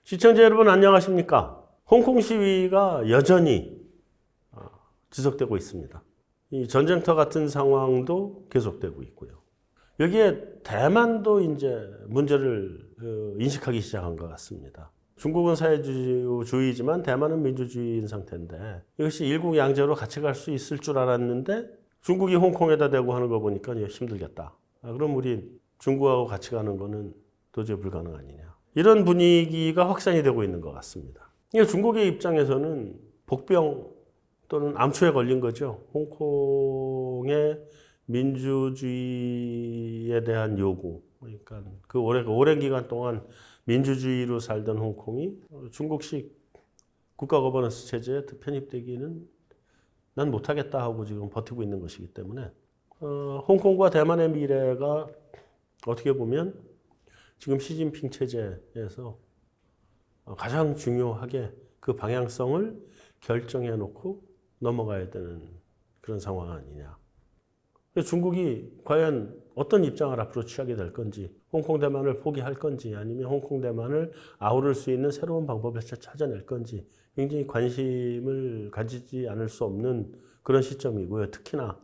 시청자 여러분 안녕하십니까? 홍콩 시위가 여전히 지속되고 있습니다. 이 전쟁터 같은 상황도 계속되고 있고요. 여기에 대만도 이제 문제를 인식하기 시작한 것 같습니다. 중국은 사회주의지만 대만은 민주주의인 상태인데 이것이 일국 양제로 같이 갈 수 있을 줄 알았는데 중국이 홍콩에다 대고 하는 거 보니까 힘들겠다. 그럼 우리 중국하고 같이 가는 거는 도저히 불가능 아니냐. 이런 분위기가 확산이 되고 있는 것 같습니다. 중국의 입장에서는 복병 또는 암초에 걸린 거죠. 홍콩의 민주주의에 대한 요구. 그러니까 그 오랜 기간 동안 민주주의로 살던 홍콩이 중국식 국가 거버넌스 체제에 편입되기는 난 못하겠다 하고 지금 버티고 있는 것이기 때문에 홍콩과 대만의 미래가 어떻게 보면 지금 시진핑 체제에서 가장 중요하게 그 방향성을 결정해 놓고 넘어가야 되는 그런 상황 아니냐. 중국이 과연 어떤 입장을 앞으로 취하게 될 건지, 홍콩 대만을 포기할 건지, 아니면 홍콩 대만을 아우를 수 있는 새로운 방법을 찾아낼 건지 굉장히 관심을 가지지 않을 수 없는 그런 시점이고요. 특히나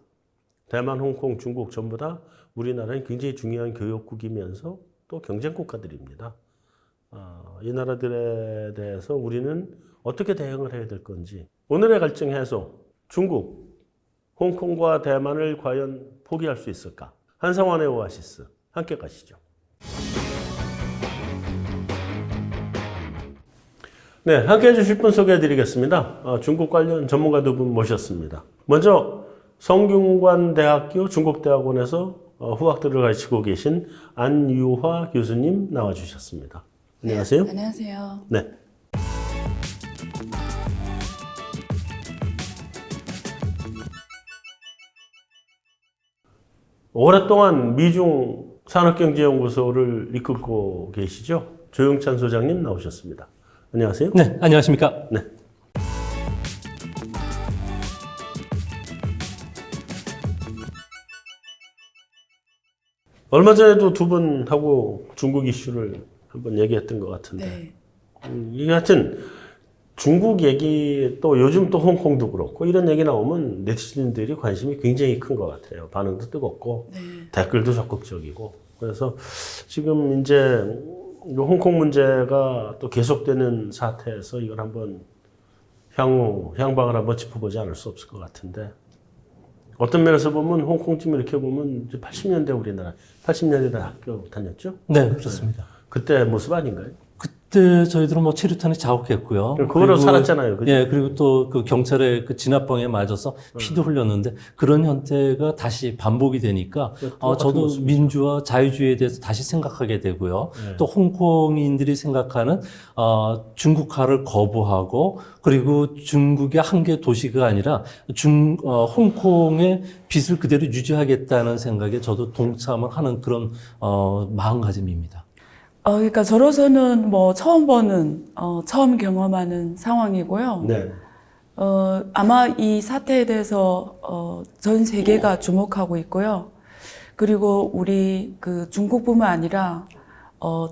대만, 홍콩, 중국 전부 다 우리나라는 굉장히 중요한 교역국이면서 또 경쟁 국가들입니다. 이 나라들에 대해서 우리는 어떻게 대응을 해야 될 건지, 오늘의 갈등 해소, 중국, 홍콩과 대만을 과연 포기할 수 있을까? 한상환의 오아시스 함께 가시죠. 네, 함께 해주실 분 소개해드리겠습니다. 중국 관련 전문가 두 분 모셨습니다. 먼저 성균관대학교 중국대학원에서 후학들을 가르치고 계신 안유화 교수님 나와주셨습니다. 안녕하세요. 네, 안녕하세요. 네. 오랫동안 미중 산업경제연구소를 이끌고 계시죠? 조영찬 소장님 나오셨습니다. 안녕하세요. 네, 안녕하십니까? 네. 얼마 전에도 두 분하고 중국 이슈를 한번 얘기했던 것 같은데. 네. 하여튼 중국 얘기 또 요즘 또 홍콩도 그렇고 이런 얘기 나오면 네티즌들이 관심이 굉장히 큰 것 같아요. 반응도 뜨겁고 네. 댓글도 적극적이고. 그래서 지금 이제 홍콩 문제가 또 계속되는 사태에서 이걸 한번 향방을 한번 짚어보지 않을 수 없을 것 같은데, 어떤 면에서 보면 홍콩쯤 이렇게 보면 80년대 우리나라 80년대 학교 다녔죠? 네, 그렇습니다. 그때 모습 아닌가요? 그때 저희들은 뭐 체류탄에 자욱했고요. 그거로 살았잖아요. 그죠? 예, 그리고 또 그 경찰의 그 진압병에 맞아서 피도 흘렸는데 그런 현태가 다시 반복이 되니까 저도 민주화 자유주의에 대해서 다시 생각하게 되고요. 네. 또 홍콩인들이 생각하는 중국화를 거부하고 그리고 중국의 한 개 도시가 아니라 홍콩의 빛을 그대로 유지하겠다는 생각에 저도 동참을 하는 그런 마음가짐입니다. 그러니까 저로서는 뭐 처음 경험하는 상황이고요. 네. 아마 이 사태에 대해서 전 세계가 주목하고 있고요. 그리고 우리 그 중국뿐만 아니라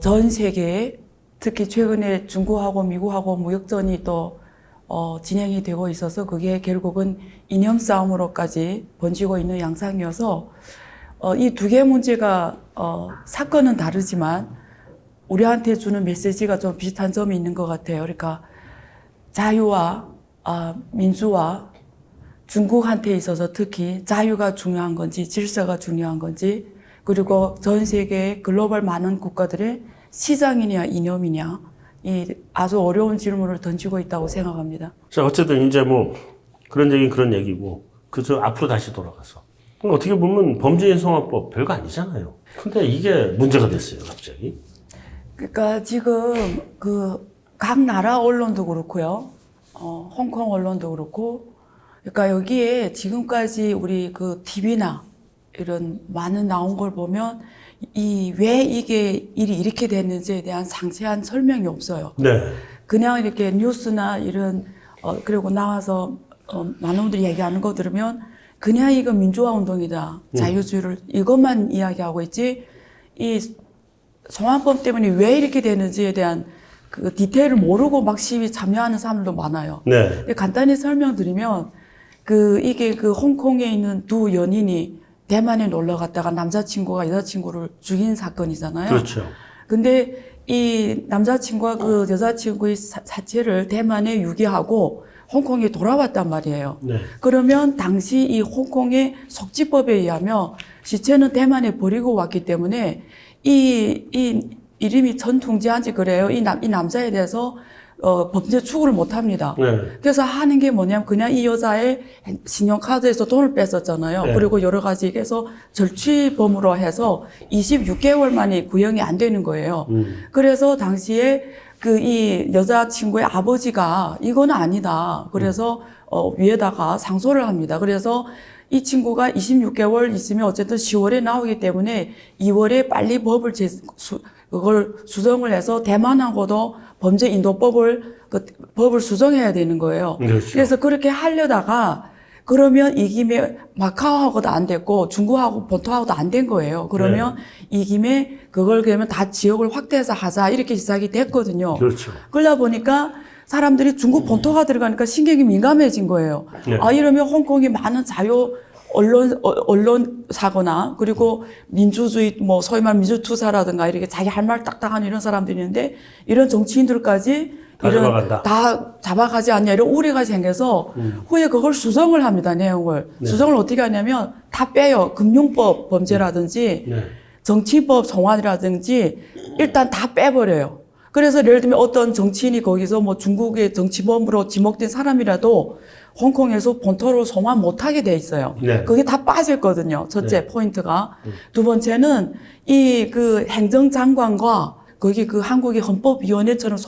전 세계에 특히 최근에 중국하고 미국하고 무역전이 또 진행이 되고 있어서 그게 결국은 이념 싸움으로까지 번지고 있는 양상이어서 이 두 개의 문제가 사건은 다르지만 우리한테 주는 메시지가 좀 비슷한 점이 있는 것 같아요. 그러니까 자유와 민주와 중국한테 있어서 특히 자유가 중요한 건지 질서가 중요한 건지, 그리고 전 세계의 글로벌 많은 국가들의 시장이냐 이념이냐, 이 아주 어려운 질문을 던지고 있다고 생각합니다. 자, 어쨌든 이제 뭐 그런 얘기는 그런 얘기고, 그저 앞으로 다시 돌아가서 어떻게 보면 범죄인 성화법 별거 아니잖아요. 근데 이게 문제가 됐어요, 갑자기. 그러니까 지금 각 나라 언론도 그렇고요, 홍콩 언론도 그렇고, 그러니까 여기에 지금까지 우리 그 TV나 이런 많은 나온 걸 보면 왜 이게 일이 이렇게 됐는지에 대한 상세한 설명이 없어요. 네. 그냥 이렇게 뉴스나 이런 그리고 나와서 많은 분들이 얘기하는 거 들으면 그냥 이거 민주화 운동이다, 자유주의를 이것만 이야기하고 있지, 이 성화법 때문에 왜 이렇게 되는지에 대한 그 디테일을 모르고 막 시위 참여하는 사람들도 많아요. 네. 근데 간단히 설명드리면 이게 홍콩에 있는 두 연인이 대만에 놀러 갔다가 남자친구가 여자친구를 죽인 사건이잖아요. 그렇죠. 근데 이 남자친구와 그 여자친구의 사체를 대만에 유기하고 홍콩에 돌아왔단 말이에요. 네. 그러면 당시 이 홍콩의 속지법에 의하면 시체는 대만에 버리고 왔기 때문에 이 이름이 전통지한지 그래요. 이 남자에 대해서 범죄 추구를 못 합니다. 네. 그래서 하는 게 뭐냐면 그냥 이 여자의 신용카드에서 돈을 뺐었잖아요. 네. 그리고 여러 가지 해서 절취범으로 해서 26개월 만에 구형이 안 되는 거예요. 그래서 당시에 이 여자친구의 아버지가 이건 아니다. 그래서 위에다가 상소를 합니다. 그래서 이 친구가 26개월 있으면 어쨌든 10월에 나오기 때문에 2월에 빨리 그걸 수정을 해서 대만하고도 범죄 인도법을 법을 수정해야 되는 거예요. 그렇죠. 그래서 그렇게 하려다가 그러면 이 김에 마카오하고도 안 됐고 중국하고 본토하고도 안 된 거예요. 그러면 이 김에 그걸 그러면 다 지역을 확대해서 하자 이렇게 시작이 됐거든요. 그렇죠. 그러다 보니까 사람들이 중국 본토가 들어가니까 신경이 민감해진 거예요. 네. 이러면 홍콩이 많은 자유 언론사거나 그리고 민주주의 소위 말하는 민주투사라든가 이렇게 자기 할 말 딱딱한 이런 사람들이 있는데 이런 정치인들까지 다 잡아가지 않냐 이런 우려가 생겨서 후에 그걸 수정을 합니다. 내용을. 네. 수정을 어떻게 하냐면 다 빼요. 금융법 범죄라든지 네. 정치법 성환이라든지 일단 다 빼버려요. 그래서 예를 들면 어떤 정치인이 거기서 중국의 정치범으로 지목된 사람이라도 홍콩에서 본토로 송환 못하게 돼 있어요. 네. 그게 다 빠졌거든요. 첫째 네. 포인트가. 두 번째는 이 행정장관과 거기 한국의 헌법위원회처럼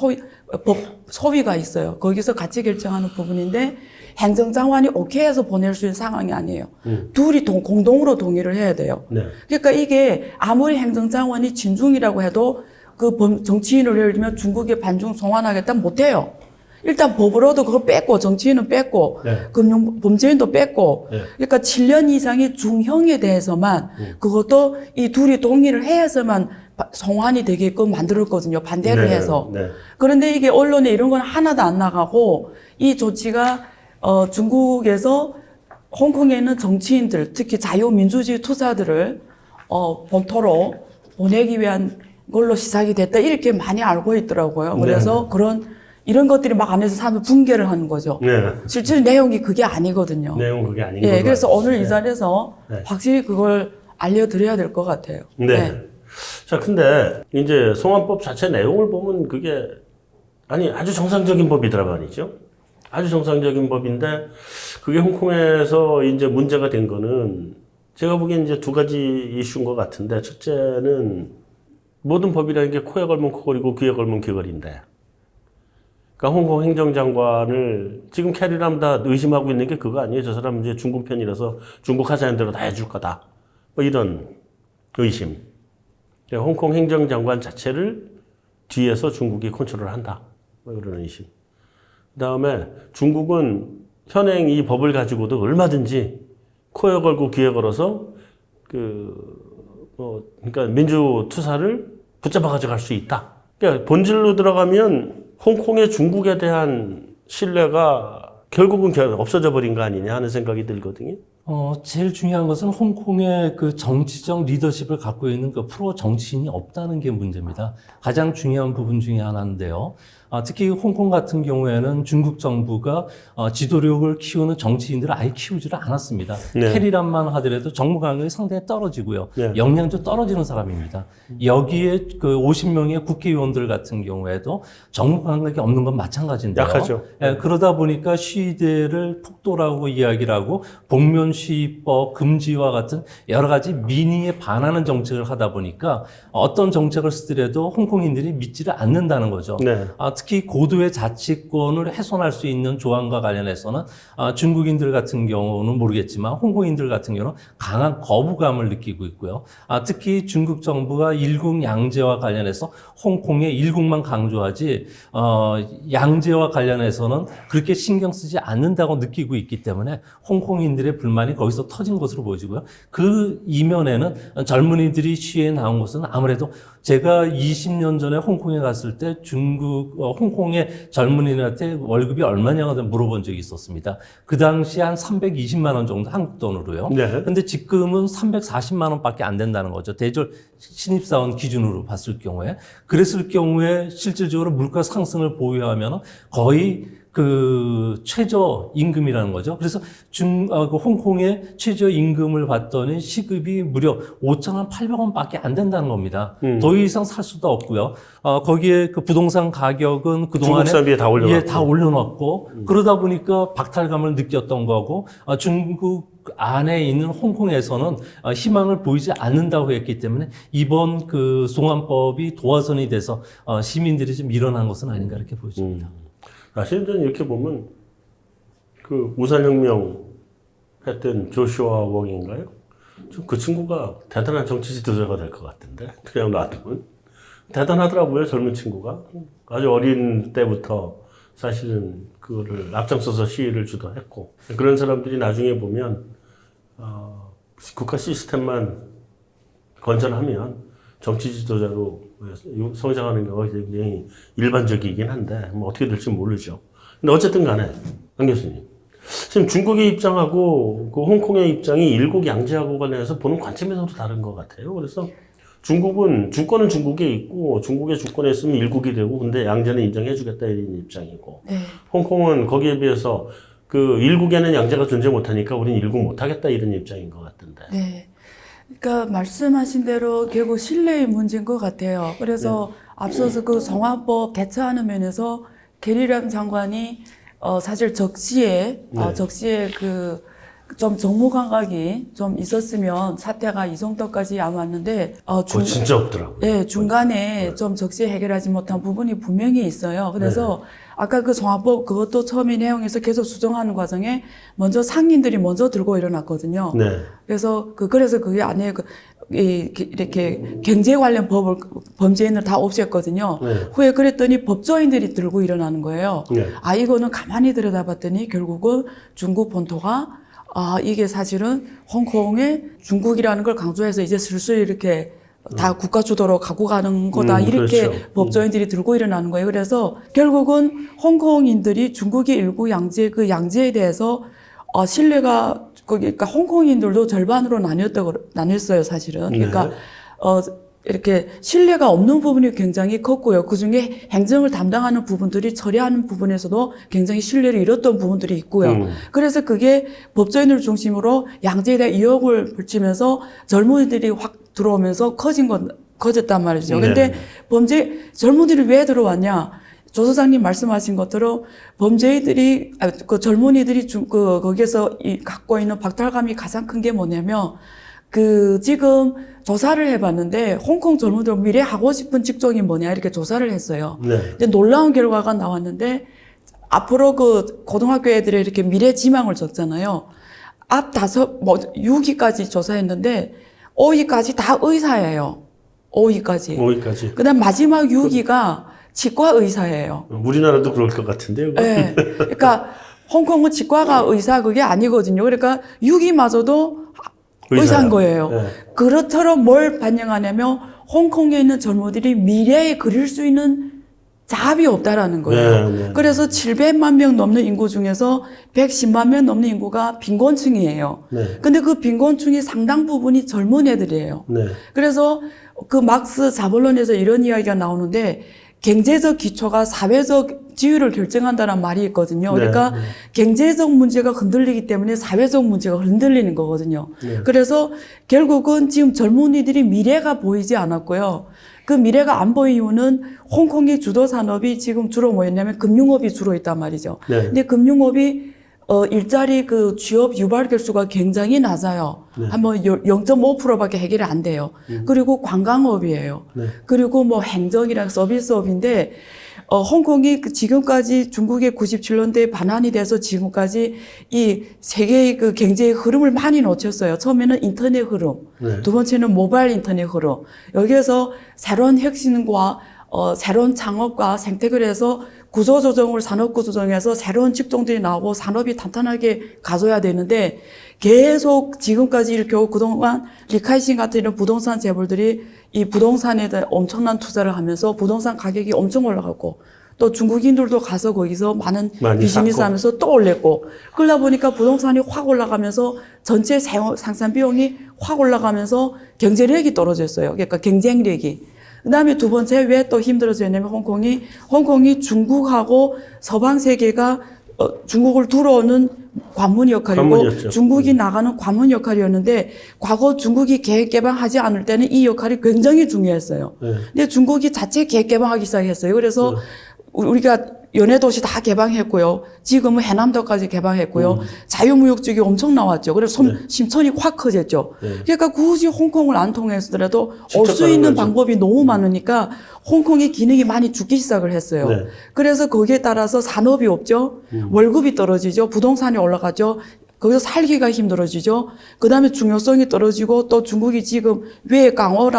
소위가 있어요. 거기서 같이 결정하는 부분인데 행정장관이 오케이 해서 보낼 수 있는 상황이 아니에요. 둘이 공동으로 동의를 해야 돼요. 네. 그러니까 이게 아무리 행정장관이 진중이라고 해도 정치인을 예를 들면 중국에 반중 송환하겠다면 못해요. 일단 법으로도 그걸 뺐고 정치인은 뺐고 네. 범죄인도 뺐고 네. 그러니까 7년 이상의 중형에 대해서만 그것도 이 둘이 동의를 해야서만 송환이 되게끔 만들었거든요. 반대를 네. 해서. 네. 그런데 이게 언론에 이런 건 하나도 안 나가고 이 조치가 중국에서 홍콩에 있는 정치인들 특히 자유민주주의 투사들을 본토로 보내기 위한 걸로 시작이 됐다 이렇게 많이 알고 있더라고요. 그래서 이런 것들이 막 안에서 사람을 붕괴를 하는 거죠. 네. 실제 내용이 그게 아니거든요. 내용은 그게 아닌 예, 거죠. 그래서 오늘 이 자리에서 네. 확실히 그걸 알려드려야 될 것 같아요. 네. 자, 근데 이제 송환법 자체 내용을 보면 그게 아주 정상적인 법이더라 말이죠. 아주 정상적인 법인데 그게 홍콩에서 이제 문제가 된 거는 제가 보기엔 이제 두 가지 이슈인 것 같은데 첫째는 모든 법이라는 게 코에 걸면 코걸이고 귀에 걸면 귀걸인데 그러니까 홍콩 행정장관을 지금 캐리람 다 의심하고 있는 게 그거 아니에요. 저 사람 이제 중국 편이라서 중국 하자는 대로 다 해줄 거다. 이런 의심. 그러니까 홍콩 행정장관 자체를 뒤에서 중국이 컨트롤한다. 이런 의심. 그다음에 중국은 현행 이 법을 가지고도 얼마든지 코에 걸고 귀에 걸어서 그러니까 민주 투사를 붙잡아 가져갈 수 있다. 그러니까 본질로 들어가면 홍콩의 중국에 대한 신뢰가 결국은 없어져 버린 거 아니냐 하는 생각이 들거든요. 제일 중요한 것은 홍콩의 그 정치적 리더십을 갖고 있는 그 프로 정치인이 없다는 게 문제입니다. 가장 중요한 부분 중에 하나인데요. 특히 홍콩 같은 경우에는 중국 정부가 지도력을 키우는 정치인들을 아예 키우지를 않았습니다. 네. 캐리람만 하더라도 정무 감각이 상당히 떨어지고요. 네. 역량도 떨어지는 사람입니다. 여기에 그 50명의 국회의원들 같은 경우에도 정무 감각이 없는 건 마찬가지인데요. 약하죠. 예, 그러다 보니까 시위대를 폭도라고 이야기를 하고 복면시위법 금지와 같은 여러 가지 민의에 반하는 정책을 하다 보니까 어떤 정책을 쓰더라도 홍콩인들이 믿지를 않는다는 거죠. 네. 특히 고도의 자치권을 훼손할 수 있는 조항과 관련해서는 중국인들 같은 경우는 모르겠지만 홍콩인들 같은 경우는 강한 거부감을 느끼고 있고요. 특히 중국 정부가 일국 양제와 관련해서 홍콩의 일국만 강조하지 양제와 관련해서는 그렇게 신경 쓰지 않는다고 느끼고 있기 때문에 홍콩인들의 불만이 거기서 터진 것으로 보여지고요. 그 이면에는 젊은이들이 시위에 나온 것은 아무래도 제가 20년 전에 홍콩에 갔을 때 홍콩의 젊은이들한테 월급이 얼마냐고 물어본 적이 있었습니다. 그 당시 한 320만 원 정도 한국 돈으로요. 네. 근데 지금은 340만 원밖에 안 된다는 거죠. 대졸 신입사원 기준으로 봤을 경우에. 그랬을 경우에 실질적으로 물가 상승을 보유하면 거의 그 최저 임금이라는 거죠. 그래서 그 홍콩의 최저 임금을 봤더니 시급이 무려 5,800원밖에 안 된다는 겁니다. 더 이상 살 수도 없고요. 거기에 그 부동산 가격은 그동안에 중국 사비에 다 올려놨고. 예, 다 올려놨고 그러다 보니까 박탈감을 느꼈던 거고 중국 안에 있는 홍콩에서는 희망을 보이지 않는다고 했기 때문에 이번 그 송환법이 도화선이 돼서 시민들이 좀 일어난 것은 아닌가 이렇게 보여집니다. 사실 저는 이렇게 보면 그 우산혁명 했던 조슈아 웡인가요? 좀 그 친구가 대단한 정치 지도자가 될 것 같은데 그냥 놔두면 대단하더라고요. 젊은 친구가 아주 어린 때부터 사실은 그거를 앞장서서 시위를 주도했고 그런 사람들이 나중에 보면 국가 시스템만 건전하면 정치 지도자로 성장하는 경우가 굉장히 일반적이긴 한데 뭐 어떻게 될지 모르죠. 근데 어쨌든 간에 안 교수님 지금 중국의 입장하고 그 홍콩의 입장이 일국 양제하고 관련해서 보는 관점에서도 다른 것 같아요. 그래서 중국은 주권은 중국에 있고 중국의 주권에 있으면 일국이 되고 근데 양제는 인정해주겠다 이런 입장이고 네. 홍콩은 거기에 비해서 그 일국에는 양제가 존재 못하니까 우린 일국 못하겠다 이런 입장인 것 같은데. 네. 그러니까 말씀하신 대로 결국 신뢰의 문제인 것 같아요. 그래서 앞서서 그 송환법 개최하는 면에서 계리람 장관이 사실 적시에 그 좀 정무 감각이 좀 있었으면 사태가 이 정도까지 안 왔는데 그거 진짜 없더라고요. 네, 중간에 좀 적시에 해결하지 못한 부분이 분명히 있어요. 그래서 아까 그 송환법 그것도 처음에 내용에서 계속 수정하는 과정에 먼저 상인들이 먼저 들고 일어났거든요. 네. 그래서 그게 안에 이렇게 경제 관련 범죄인을 다 없앴거든요. 네. 후에 그랬더니 법조인들이 들고 일어나는 거예요. 네. 이거는 가만히 들여다봤더니 결국은 중국 본토가 이게 사실은 홍콩의 중국이라는 걸 강조해서 이제 슬슬 이렇게 다 국가 주도로 갖고 가는 거다. 이렇게 그렇죠. 법조인들이 들고 일어나는 거예요. 그래서 결국은 홍콩인들이 중국의 일부 양제, 그 양제에 대해서 신뢰가, 그러니까 홍콩인들도 절반으로 나뉘었어요, 사실은. 그러니까, 이렇게 신뢰가 없는 부분이 굉장히 컸고요. 그 중에 행정을 담당하는 부분들이 처리하는 부분에서도 굉장히 신뢰를 잃었던 부분들이 있고요. 그래서 그게 법조인을 중심으로 양제에 대한 의혹을 붙이면서 젊은이들이 확 들어오면서 커졌단 말이죠. 근데 젊은이들이 왜 들어왔냐? 조 소장님 말씀하신 것처럼 범죄인들이, 그 젊은이들이 거기에서 갖고 있는 박탈감이 가장 큰 게 뭐냐면, 지금 조사를 해봤는데, 홍콩 젊은이들 미래 하고 싶은 직종이 뭐냐, 이렇게 조사를 했어요. 네. 근데 놀라운 결과가 나왔는데, 앞으로 고등학교 애들이 이렇게 미래 지망을 적잖아요. 6위까지 조사했는데, 5위까지 다 의사예요. 5위까지. 그 다음 마지막 6위가 치과 의사예요. 우리나라도 그럴 것 같은데요. 네. 그러니까 홍콩은 치과가 의사 그게 아니거든요. 그러니까 6위마저도 의사인 거예요. 네. 그렇처럼 뭘 반영하냐면 홍콩에 있는 젊은이들이 미래에 그릴 수 있는 자합이 없다라는 거예요. 네. 그래서 700만 명 넘는 인구 중에서 110만 명 넘는 인구가 빈곤층이에요. 네. 근데 그 빈곤층이 상당 부분이 젊은 애들이에요. 네. 그래서 그 막스 자본론에서 이런 이야기가 나오는데 경제적 기초가 사회적 지위를 결정한다는 말이 있거든요. 그러니까 경제적 문제가 흔들리기 때문에 사회적 문제가 흔들리는 거거든요. 그래서 결국은 지금 젊은이들이 미래가 보이지 않았고요. 그 미래가 안 보인 이유는 홍콩의 주도 산업이 지금 주로 뭐였냐면 금융업이 주로 있단 말이죠. 근데 금융업이 일자리 그 취업 유발 결수가 굉장히 낮아요. 네. 한번 0.5%밖에 해결이 안 돼요. 그리고 관광업이에요. 네. 그리고 뭐 행정이랑 서비스업인데 홍콩이 지금까지 중국의 97년대에 반환이 돼서 지금까지 이 세계의 그 경제의 흐름을 많이 놓쳤어요. 처음에는 인터넷 흐름, 네. 두 번째는 모바일 인터넷 흐름. 여기에서 새로운 혁신과 새로운 창업과 생태계를 해서 구조조정을 산업구조조정해서 새로운 직종들이 나오고 산업이 탄탄하게 가져야 되는데 계속 지금까지 이렇게 그동안 리카이신 같은 이런 부동산 재벌들이 이 부동산에 대한 엄청난 투자를 하면서 부동산 가격이 엄청 올라가고 또 중국인들도 가서 거기서 많이 비즈니스 샀고. 하면서 또 올렸고 그러다 보니까 부동산이 확 올라가면서 전체 상산 비용이 확 올라가면서 경제력이 떨어졌어요. 그러니까 경쟁력이. 그 다음에 두 번째 왜 또 힘들어졌냐면 홍콩이 중국하고 서방 세계가 중국을 들어오는 관문 역할이고 관문이었죠. 중국이 나가는 관문 역할이었는데 과거 중국이 계획 개방하지 않을 때는 이 역할이 굉장히 중요했어요. 네. 근데 중국이 자체 계획 개방하기 시작했어요. 그래서 우리가 연해도시 다 개방했고요. 지금은 해남도까지 개방했고요. 자유무역지역이 엄청 나왔죠. 그래서 심천이 확 커졌죠. 네. 그러니까 굳이 홍콩을 안 통해서라도 올 직접 수 있는 가는 거죠. 방법이 너무 많으니까 홍콩의 기능이 많이 죽기 시작을 했어요. 네. 그래서 거기에 따라서 산업이 없죠. 월급이 떨어지죠. 부동산이 올라가죠. 거기서 살기가 힘들어지죠. 그 다음에 중요성이 떨어지고 또 중국이 지금 외강호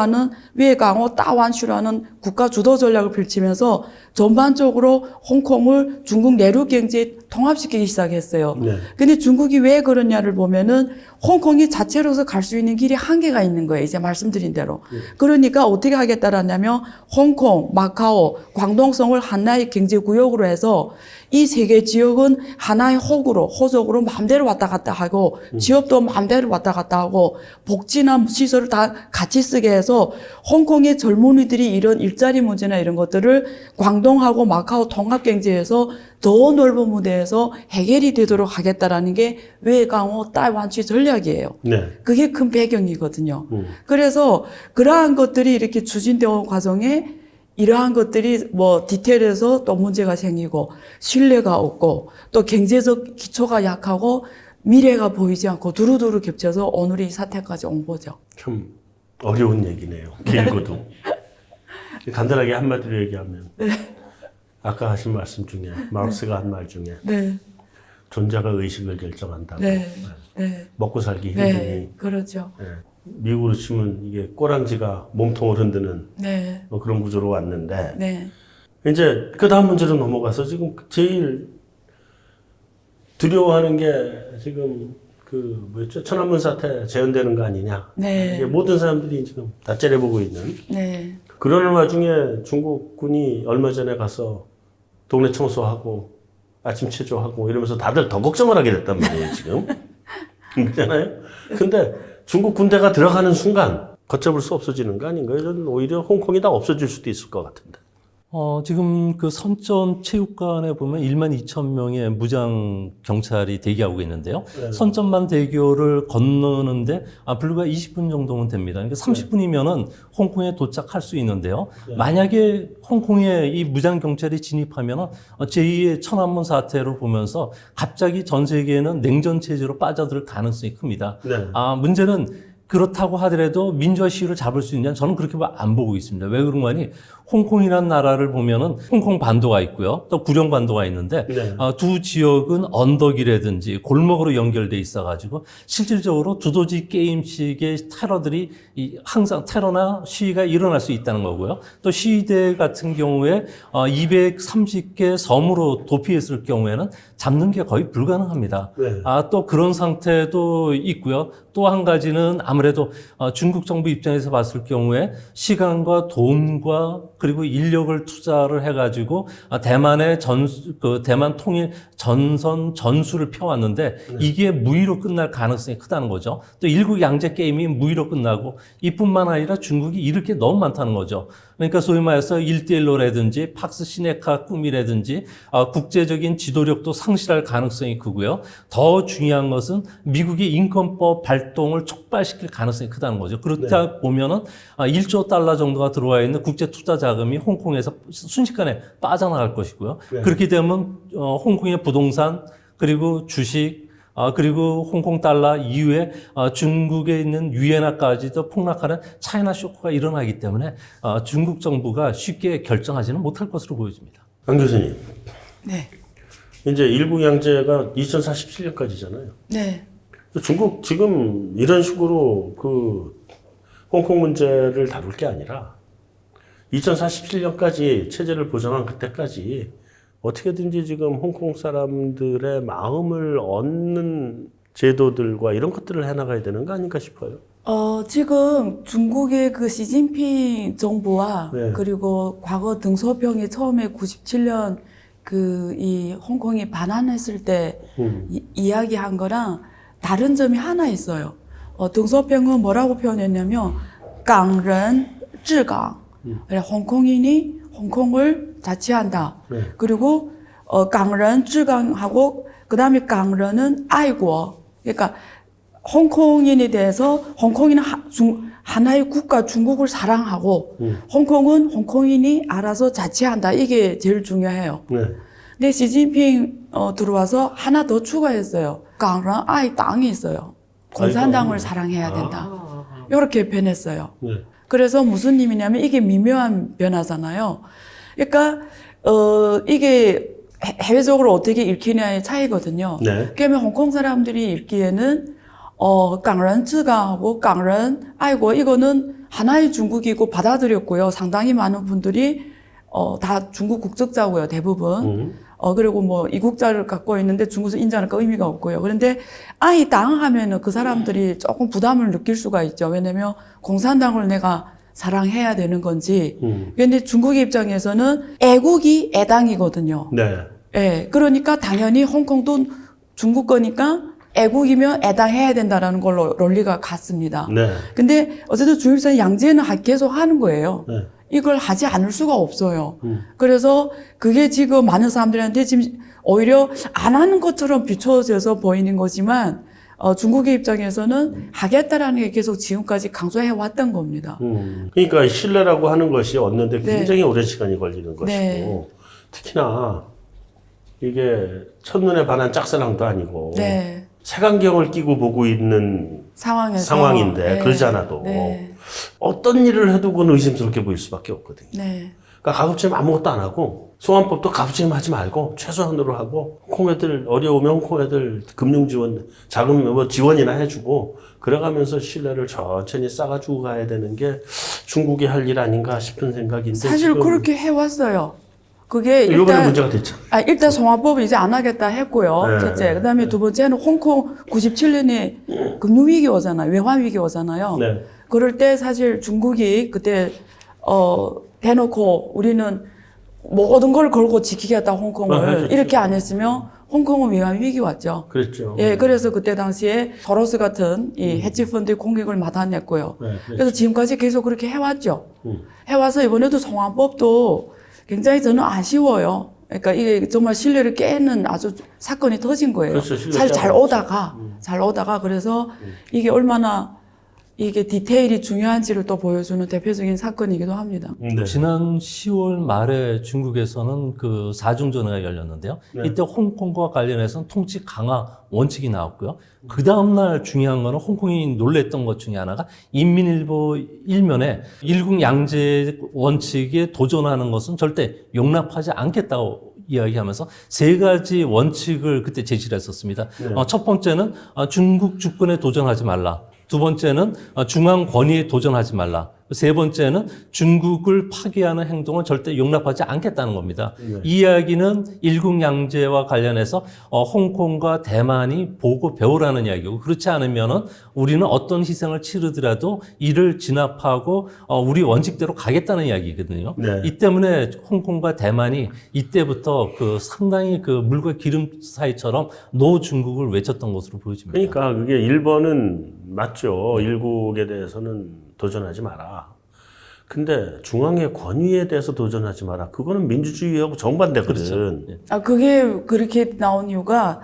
따완슈라는 국가 주도 전략을 펼치면서 전반적으로 홍콩을 중국 내륙 경제에 통합시키기 시작했어요. 네. 근데 중국이 왜 그러냐를 보면은 홍콩이 자체로서 갈 수 있는 길이 한계가 있는 거예요. 이제 말씀드린 대로. 그러니까 어떻게 하겠다라냐면 홍콩, 마카오, 광동성을 하나의 경제구역으로 해서 이 세 개 지역은 하나의 호적으로 마음대로 왔다 갔다 하고 지역도 마음대로 왔다 갔다 하고 복지나 시설을 다 같이 쓰게 해서 홍콩의 젊은이들이 이런 일자리 문제나 이런 것들을 광동하고 마카오 통합경제에서 더 넓은 무대에서 해결이 되도록 하겠다라는 게 외강호 딸완치 전략이에요. 네. 그게 큰 배경이거든요. 그래서 그러한 것들이 이렇게 추진되어 온 과정에 이러한 것들이 뭐 디테일에서 또 문제가 생기고 신뢰가 없고 또 경제적 기초가 약하고 미래가 보이지 않고 두루두루 겹쳐서 오늘의 이 사태까지 온 거죠. 참 어려운 얘기네요. 길고도. 간단하게 한마디로 얘기하면 아까 하신 말씀 중에 마르크스가 한 말 중에 네, 존재가 의식을 결정한다고. 네, 네, 먹고 살기 힘드니 네, 그렇죠. 예. 미국으로 치면 이게 꼬랑지가 몸통을 흔드는 네, 뭐 그런 구조로 왔는데 네, 이제 그 다음 문제로 넘어가서 지금 제일 두려워하는 게 지금 그 뭐였죠? 천안문 사태 재현되는 거 아니냐. 네, 이게 모든 사람들이 지금 다 째려보고 있는. 네, 그러는 와중에 중국군이 얼마 전에 가서 동네 청소하고 아침 체조하고 이러면서 다들 더 걱정을 하게 됐단 말이에요, 지금. 그렇잖아요? 근데 중국 군대가 들어가는 순간 걷잡을 수 없어지는 거 아닌가요? 저는 오히려 홍콩이 다 없어질 수도 있을 것 같은데. 지금 그 선전 체육관에 보면 1만 2천 명의 무장 경찰이 대기하고 있는데요. 선전만 대교를 건너는데 불과 20분 정도면 됩니다. 그러니까 30분이면은 홍콩에 도착할 수 있는데요. 만약에 홍콩에 이 무장 경찰이 진입하면은 제2의 천안문 사태로 보면서 갑자기 전 세계는 냉전 체제로 빠져들 가능성이 큽니다. 네. 문제는 그렇다고 하더라도 민주화 시위를 잡을 수 있냐? 저는 그렇게 안 보고 있습니다. 왜 그런 거니? 홍콩이라는 나라를 보면은 홍콩 반도가 있고요. 또 구룡 반도가 있는데 네. 두 지역은 언덕이라든지 골목으로 연결돼 있어가지고 실질적으로 두더지 게임식의 테러들이 항상 테러나 시위가 일어날 수 있다는 거고요. 또 시위대 같은 경우에 230개 섬으로 도피했을 경우에는 잡는 게 거의 불가능합니다. 네. 또 그런 상태도 있고요. 또 한 가지는 아무래도 중국 정부 입장에서 봤을 경우에 시간과 돈과 그리고 인력을 투자를 해가지고 대만의 대만 통일 전선 전술을 펴왔는데 이게 무의로 끝날 가능성이 크다는 거죠. 또 일국 양제 게임이 무의로 끝나고 이뿐만 아니라 중국이 잃을 게 너무 많다는 거죠. 그러니까 소위 말해서 1대1로라든지 팍스 시네카 꿈이라든지 국제적인 지도력도 상실할 가능성이 크고요. 더 중요한 것은 미국의 인권법 발동을 촉발시킬 가능성이 크다는 거죠. 그렇다 보면은 1조 달러 정도가 들어와 있는 국제 투자 자금이 홍콩에서 순식간에 빠져나갈 것이고요. 네. 그렇게 되면 홍콩의 부동산 그리고 주식, 그리고 홍콩 달러 이후에 중국에 있는 위엔화까지도 폭락하는 차이나 쇼크가 일어나기 때문에 중국 정부가 쉽게 결정하지는 못할 것으로 보여집니다. 안 교수님, 네. 이제 일국 양제가 2047년까지잖아요. 네. 중국 지금 이런 식으로 그 홍콩 문제를 다룰 게 아니라 2047년까지 체제를 보장한 그때까지 어떻게든지 지금 홍콩 사람들의 마음을 얻는 제도들과 이런 것들을 해나가야 되는 거 아닌가 싶어요. 지금 중국의 그 시진핑 정부와 네. 그리고 과거 등소평이 처음에 97년 그 이 홍콩이 반환했을 때 이야기한 거랑 다른 점이 하나 있어요. 등소평은 뭐라고 표현했냐면 강人治港. 홍콩인이 홍콩을 자치한다. 네. 그리고 강人治港하고 그다음에 강人爱国. 그러니까 홍콩인에 대해서 홍콩인은 하나의 국가 중국을 사랑하고 홍콩은 홍콩인이 알아서 자치한다. 이게 제일 중요해요. 네. 근데 시진핑 들어와서 하나 더 추가했어요. 강人爱党이 있어요. 공산당을 사랑해야 된다. 이렇게 변했어요. 네. 그래서 무슨 의미냐면 이게 미묘한 변화잖아요. 그러니까 이게 해외적으로 어떻게 읽히냐의 차이거든요. 네. 그러면 홍콩 사람들이 읽기에는 강人治港하고 강人爱国이거는 하나의 중국이고 받아들였고요. 상당히 많은 분들이 다 중국 국적자고요. 대부분. 그리고 뭐 이국자를 갖고 있는데 중국에서 인정하니까 의미가 없고요. 그런데 아이 당 하면은 그 사람들이 조금 부담을 느낄 수가 있죠. 왜냐면 공산당을 내가 사랑해야 되는 건지. 그런데 중국의 입장에서는 애국이 애당이거든요. 네. 예. 그러니까 당연히 홍콩도 중국 거니까 애국이면 애당해야 된다라는 걸로 논리가 같습니다. 네. 근데 어쨌든 중립선 양제는 계속 하는 거예요. 네. 이걸 하지 않을 수가 없어요. 그래서 그게 지금 많은 사람들한테 지금 오히려 안 하는 것처럼 비춰져서 보이는 거지만 중국의 입장에서는 하겠다라는 게 계속 지금까지 강조해 왔던 겁니다. 그러니까 신뢰라고 하는 것이 얻는데 네. 굉장히 오랜 시간이 걸리는 것이고 네. 특히나 이게 첫눈에 반한 짝사랑도 아니고 네. 색안경을 끼고 보고 있는 상황에서 상황인데 네. 그러지 않아도 네. 어떤 일을 해도 그건 의심스럽게 보일 수밖에 없거든요. 네. 그러니까 가급적 아무것도 안 하고 송환법도 가급적 하지 말고 최소한으로 하고 홍콩 애들 어려우면 홍콩 애들 금융 지원, 자금 뭐 지원이나 해주고 그래가면서 신뢰를 천천히 쌓아주고 가야 되는 게 중국이 할 일 아닌가 싶은 생각인데 사실 지금 그렇게 해왔어요. 그게 이번에 일단 문제가 됐잖아요. 일단 송화법을 이제 안 하겠다 했고요. 네. 첫째. 그다음에 두 번째는 홍콩 97년에 금융위기 오잖아요. 외환위기 오잖아요. 네. 그럴 때 사실 중국이 그때 대놓고 우리는 모든 걸 걸고 지키겠다 홍콩을 그렇죠. 이렇게 안 했으면 홍콩은 외환위기 왔죠. 그랬죠. 예, 그래서 그때 당시에 소로스 같은 이 헤지펀드의 공격을 맡아냈고요. 네, 그래서 지금까지 계속 그렇게 해왔죠. 해와서 이번에도 송환법도 굉장히 저는 아쉬워요. 그러니까 이게 정말 신뢰를 깨는 아주 사건이 터진 거예요. 그렇죠, 신뢰 사실 잘 깨고 오다가 그래서 이게 얼마나 이게 디테일이 중요한지를 또 보여주는 대표적인 사건이기도 합니다. 네. 지난 10월 말에 중국에서는 그 4중전회가 열렸는데요. 네. 이때 홍콩과 관련해서는 통치 강화 원칙이 나왔고요. 그 다음날 중요한 거는 홍콩이 놀랬던 것 중에 하나가 인민일보 일면에 일국 양제 원칙에 도전하는 것은 절대 용납하지 않겠다고 이야기하면서 세 가지 원칙을 그때 제시를 했었습니다. 네. 첫 번째는 중국 주권에 도전하지 말라. 두 번째는 중앙 권위에 도전하지 말라. 세 번째는 중국을 파괴하는 행동을 절대 용납하지 않겠다는 겁니다. 네. 이 이야기는 일국 양제와 관련해서 홍콩과 대만이 보고 배우라는 이야기고 그렇지 않으면은 우리는 어떤 희생을 치르더라도 이를 진압하고 우리 원칙대로 가겠다는 이야기거든요. 네. 이 때문에 홍콩과 대만이 이때부터 그 상당히 그 물과 기름 사이처럼 노 중국을 외쳤던 것으로 보여집니다. 그러니까 그게 일본은 맞죠. 일국에 대해서는 도전하지 마라. 근데 중앙의 권위에 대해서 도전하지 마라. 그거는 민주주의하고 정반대거든. 그렇죠. 그게 그렇게 나온 이유가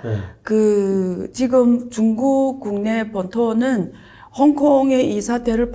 지금 중국 국내 본토는 홍콩의 이 사태를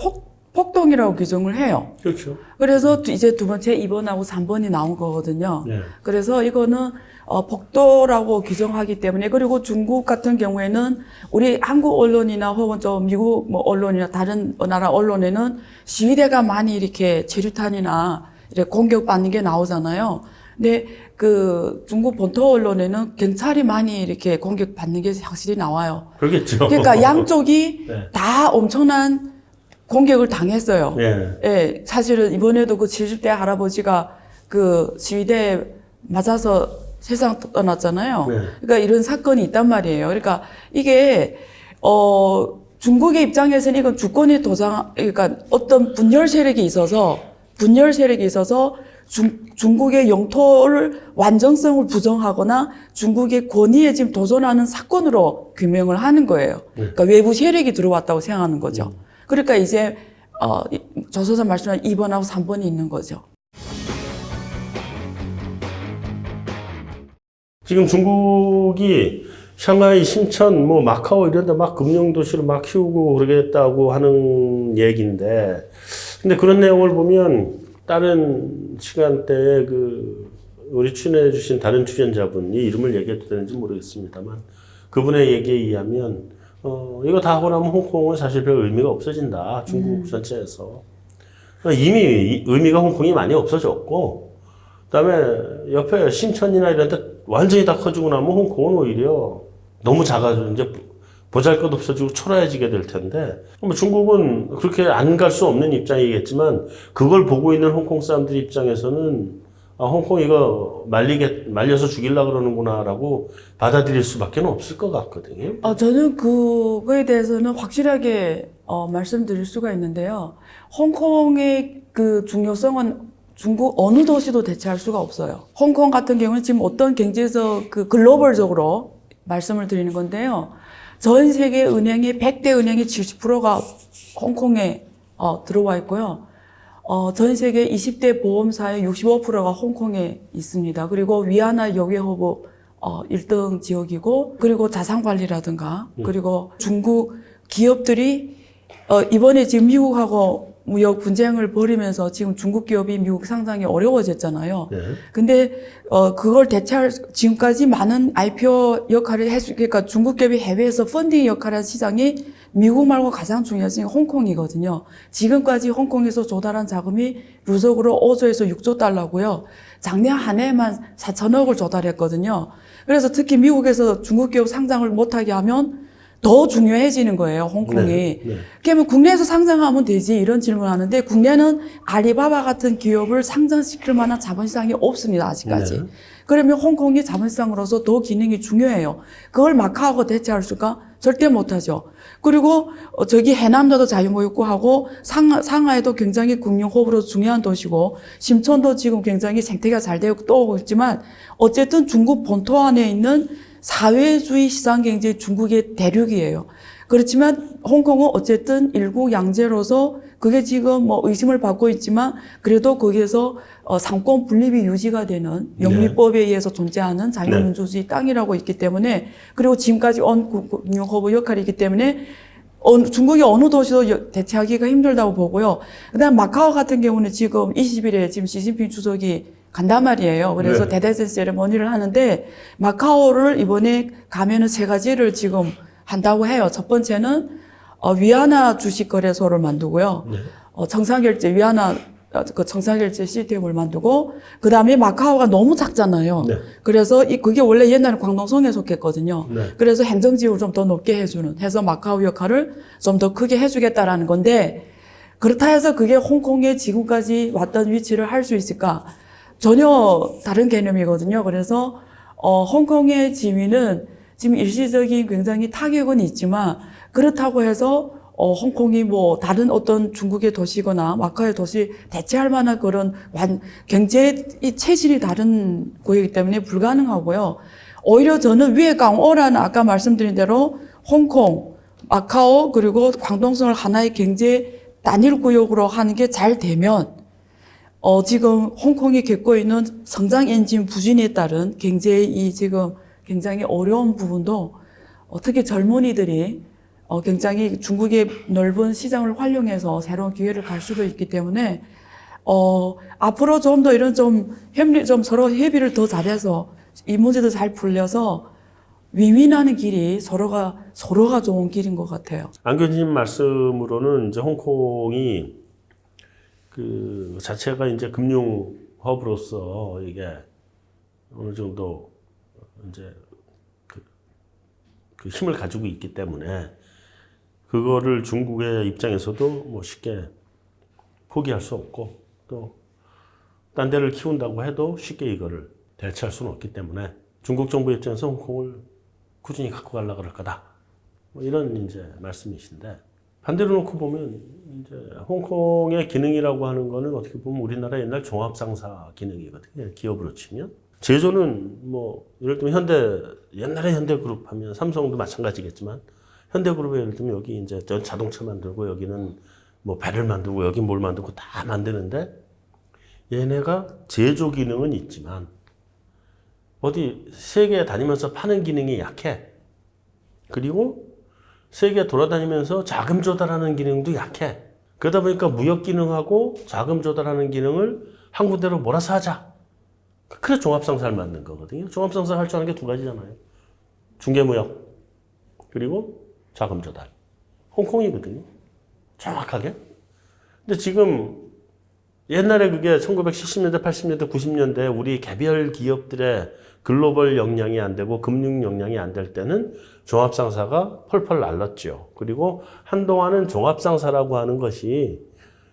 폭동이라고 규정을 해요. 그렇죠. 그래서 이제 두 번째 2번하고 3번이 나온 거거든요. 네. 그래서 이거는 폭도라고 규정하기 때문에, 그리고 중국 같은 경우에는 우리 한국 언론이나 혹은 저 미국 뭐 언론이나 다른 나라 언론에는 시위대가 많이 이렇게 체류탄이나 이렇게 공격받는 게 나오잖아요. 근데 그 중국 본토 언론에는 경찰이 많이 이렇게 공격받는 게 확실히 나와요. 그러겠죠. 그러니까 양쪽이 네. 다 엄청난 공격을 당했어요. 네. 예, 사실은 이번에도 그 70대 할아버지가 그 시위대에 맞아서 세상 떠났잖아요. 네. 그러니까 이런 사건이 있단 말이에요. 그러니까 이게 중국의 입장에서는 이건 주권이 그러니까 어떤 분열 세력이 있어서 중국의 영토를 완전성을 부정하거나 중국의 권위에 지금 도전하는 사건으로 규명을 하는 거예요. 그러니까 외부 세력이 들어왔다고 생각하는 거죠. 그러니까 이제 조서사 말씀한 2번하고 3번이 있는 거죠. 지금 중국이 샹하이, 심천, 뭐 마카오 이런 데 막 금융도시로 막 키우고 그러겠다고 하는 얘기인데, 근데 그런 내용을 보면 다른 시간대에 우리 출연해주신 다른 출연자분이 이름을 얘기해도 되는지 모르겠습니다만, 그분의 얘기에 의하면, 이거 다 하고 나면 홍콩은 사실 별 의미가 없어진다. 중국 전체에서. 이미 의미가 홍콩이 많이 없어졌고, 그다음에 옆에 심천이나 이런 데 완전히 다 커지고 나면 홍콩은 오히려 너무 작아져 이제 보잘것 없어지고 초라해지게 될 텐데, 뭐 중국은 그렇게 안 갈 수 없는 입장이겠지만 그걸 보고 있는 홍콩 사람들 입장에서는 홍콩 이거 말려서 죽이려고 그러는구나라고 받아들일 수밖에 없을 것 같거든요. 저는 그거에 대해서는 확실하게 말씀드릴 수가 있는데요. 홍콩의 그 중요성은 중국 어느 도시도 대체할 수가 없어요. 홍콩 같은 경우는 지금 어떤 경제에서 그 글로벌적으로 말씀을 드리는 건데요. 전 세계 은행의 100대 은행의 70%가 홍콩에 들어와 있고요. 전 세계 20대 보험사의 65%가 홍콩에 있습니다. 그리고 위안화 역외호보 1등 지역이고, 그리고 자산관리라든가, 그리고 중국 기업들이 이번에 지금 미국하고 무역 분쟁을 벌이면서 지금 중국 기업이 미국 상장이 어려워졌잖아요. 네. 근데 그걸 대체할 지금까지 많은 IPO 역할을 그러니까 중국 기업이 해외에서 펀딩 역할을 한 시장이 미국 말고 가장 중요한 시장이 홍콩이거든요. 지금까지 홍콩에서 조달한 자금이 누적으로 5조에서 6조 달러고요. 작년 한 해만 4천억을 조달했거든요. 그래서 특히 미국에서 중국 기업 상장을 못하게 하면 더 중요해지는 거예요, 홍콩이. 네. 그러면 국내에서 상장하면 되지, 이런 질문을 하는데, 국내는 알리바바 같은 기업을 상장시킬 만한 자본시장이 없습니다, 아직까지. 네. 그러면 홍콩이 자본시장으로서 더 기능이 중요해요. 그걸 마카오가 대체할 수가 절대 못하죠. 그리고 저기 해남도도 자유무역구하고 상하이도 굉장히 금융호흡으로 중요한 도시고, 심천도 지금 굉장히 생태계가 잘 되고 떠오고 있지만, 어쨌든 중국 본토 안에 있는 사회주의 시장경제 중국의 대륙이에요. 그렇지만 홍콩은 어쨌든 일국 양제로서 그게 지금 뭐 의심을 받고 있지만 그래도 거기에서 상권 분립이 유지가 되는 영미법에 의해서 존재하는 자유민주주의 땅이라고 있기 때문에, 그리고 지금까지 언국민허브 역할이기 때문에 중국의 어느 도시도 대체하기가 힘들다고 보고요. 그다음 마카오 같은 경우는 지금 20일에 지금 시진핑 주석이 간단 말이에요. 그래서 대대선 세레머니를 하는데, 마카오를 이번에 가면은 3가지를 지금 한다고 해요. 첫 번째는 위안화 주식 거래소를 만들고요. 정상결제 위안화 그 정상결제 시스템을 만들고, 그 다음에 마카오가 너무 작잖아요. 네. 그래서 그게 원래 옛날에 광동성에 속했거든요. 네. 그래서 행정지구를 좀 더 높게 해서 마카오 역할을 좀 더 크게 해주겠다라는 건데, 그렇다 해서 그게 홍콩에 지금까지 왔던 위치를 할 수 있을까? 전혀 다른 개념이거든요. 그래서 홍콩의 지위는 지금 일시적인 굉장히 타격은 있지만, 그렇다고 해서 홍콩이 뭐 다른 어떤 중국의 도시거나 마카오의 도시 대체할 만한 그런 경제 체질이 다른 곳이기 때문에 불가능하고요. 오히려 저는 위에 강오라는 아까 말씀드린 대로 홍콩, 마카오 그리고 광동성을 하나의 경제 단일 구역으로 하는 게 잘 되면 지금 홍콩이 겪고 있는 성장 엔진 부진에 따른 경제의 이 지금 굉장히 어려운 부분도 특히 젊은이들이 굉장히 중국의 넓은 시장을 활용해서 새로운 기회를 갈 수도 있기 때문에 앞으로 좀 더 이런 좀 서로 협의를 더 잘해서 이 문제도 잘 풀려서 윈윈하는 길이 서로가 좋은 길인 것 같아요. 안 교수님 말씀으로는 이제 홍콩이 그 자체가 이제 금융 허브로서 이게 어느 정도 이제 그 힘을 가지고 있기 때문에 그거를 중국의 입장에서도 뭐 쉽게 포기할 수 없고 또 딴 데를 키운다고 해도 쉽게 이거를 대체할 수는 없기 때문에 중국 정부 입장에서 홍콩을 꾸준히 갖고 가려고 그럴 거다. 뭐 이런 이제 말씀이신데 반대로 놓고 보면 이제 홍콩의 기능이라고 하는 거는 어떻게 보면 우리나라 옛날 종합상사 기능이거든요. 기업으로 치면. 제조는 뭐 예를 들면 옛날에 현대그룹 하면 삼성도 마찬가지겠지만 현대그룹에 예를 들면 여기 이제 자동차 만들고 여기는 뭐 배를 만들고 여기 뭘 만들고 다 만드는데 얘네가 제조 기능은 있지만 어디 세계에 다니면서 파는 기능이 약해. 그리고 세계 돌아다니면서 자금 조달하는 기능도 약해. 그러다 보니까 무역 기능하고 자금 조달하는 기능을 한 군데로 몰아서 하자. 그래서 종합상사를 만든 거거든요. 종합상사 할 줄 아는 게 두 가지잖아요. 중개무역 그리고 자금 조달. 홍콩이거든요. 정확하게. 근데 지금 옛날에 그게 1970년대, 80년대, 90년대 우리 개별 기업들의 글로벌 역량이 안 되고 금융 역량이 안 될 때는 종합상사가 펄펄 날랐죠. 그리고 한동안은 종합상사라고 하는 것이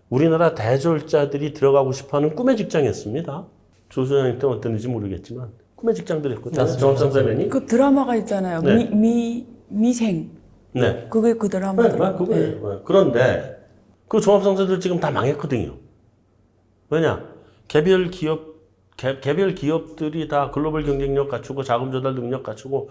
우리나라 대졸자들이 들어가고 싶어하는 꿈의 직장이었습니다. 조 소장님 때는 어땠는지 모르겠지만 꿈의 직장들이었거든요. 종합상사면이. 그 드라마가 있잖아요. 네. 미생. 네. 그게 그 드라마더라고요. 그거예요. 그런데 그 종합상사들 지금 다 망했거든요. 왜냐? 개별 기업들이 다 글로벌 경쟁력 갖추고 자금 조달 능력 갖추고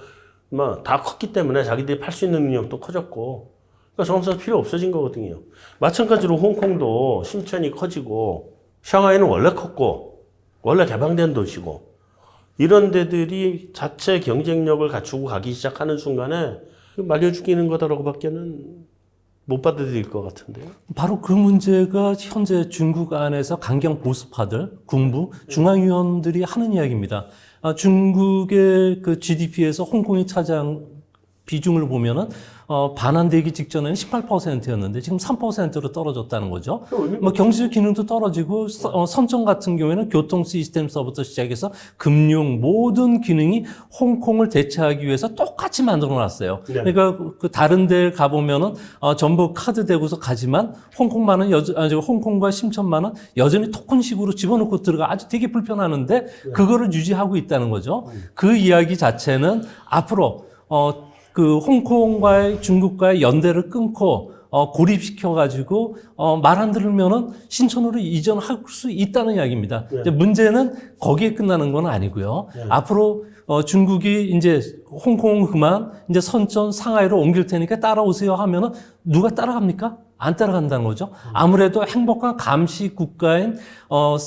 막 다 컸기 때문에 자기들이 팔 수 있는 능력도 커졌고 그러니까 종합상사 필요 없어진 거거든요. 마찬가지로 홍콩도 심천이 커지고 샹하이는 원래 컸고 원래 개방된 도시고 이런 데들이 자체 경쟁력을 갖추고 가기 시작하는 순간에 말려 죽이는 거다라고 밖에는 못 받아들일 것 같은데요. 바로 그 문제가 현재 중국 안에서 강경 보수파들, 군부, 중앙위원들이 하는 이야기입니다. 중국의 그 GDP에서 홍콩이 차지한 비중을 보면은 반환되기 직전에는 18%였는데 지금 3%로 떨어졌다는 거죠. 뭐 경제적 기능도 떨어지고 선정 같은 경우에는 교통 시스템서부터 시작해서 금융 모든 기능이 홍콩을 대체하기 위해서 똑같이 만들어 놨어요. 네. 그러니까 그 다른 데 가보면은 전부 카드 대고서 가지만 홍콩만은 홍콩과 심천만은 여전히 토큰식으로 집어넣고 들어가 아주 되게 불편하는데 그거를 유지하고 있다는 거죠. 그 이야기 자체는 앞으로 그 홍콩과의 중국과의 연대를 끊고 고립시켜가지고 말 안 들으면은 신천으로 이전할 수 있다는 이야기입니다. 네. 이제 문제는 거기에 끝나는 건 아니고요. 네. 앞으로 중국이 이제 홍콩 그만 이제 선천 상하이로 옮길 테니까 따라오세요 하면은 누가 따라갑니까? 안 따라간다는 거죠. 아무래도 행복한 감시 국가인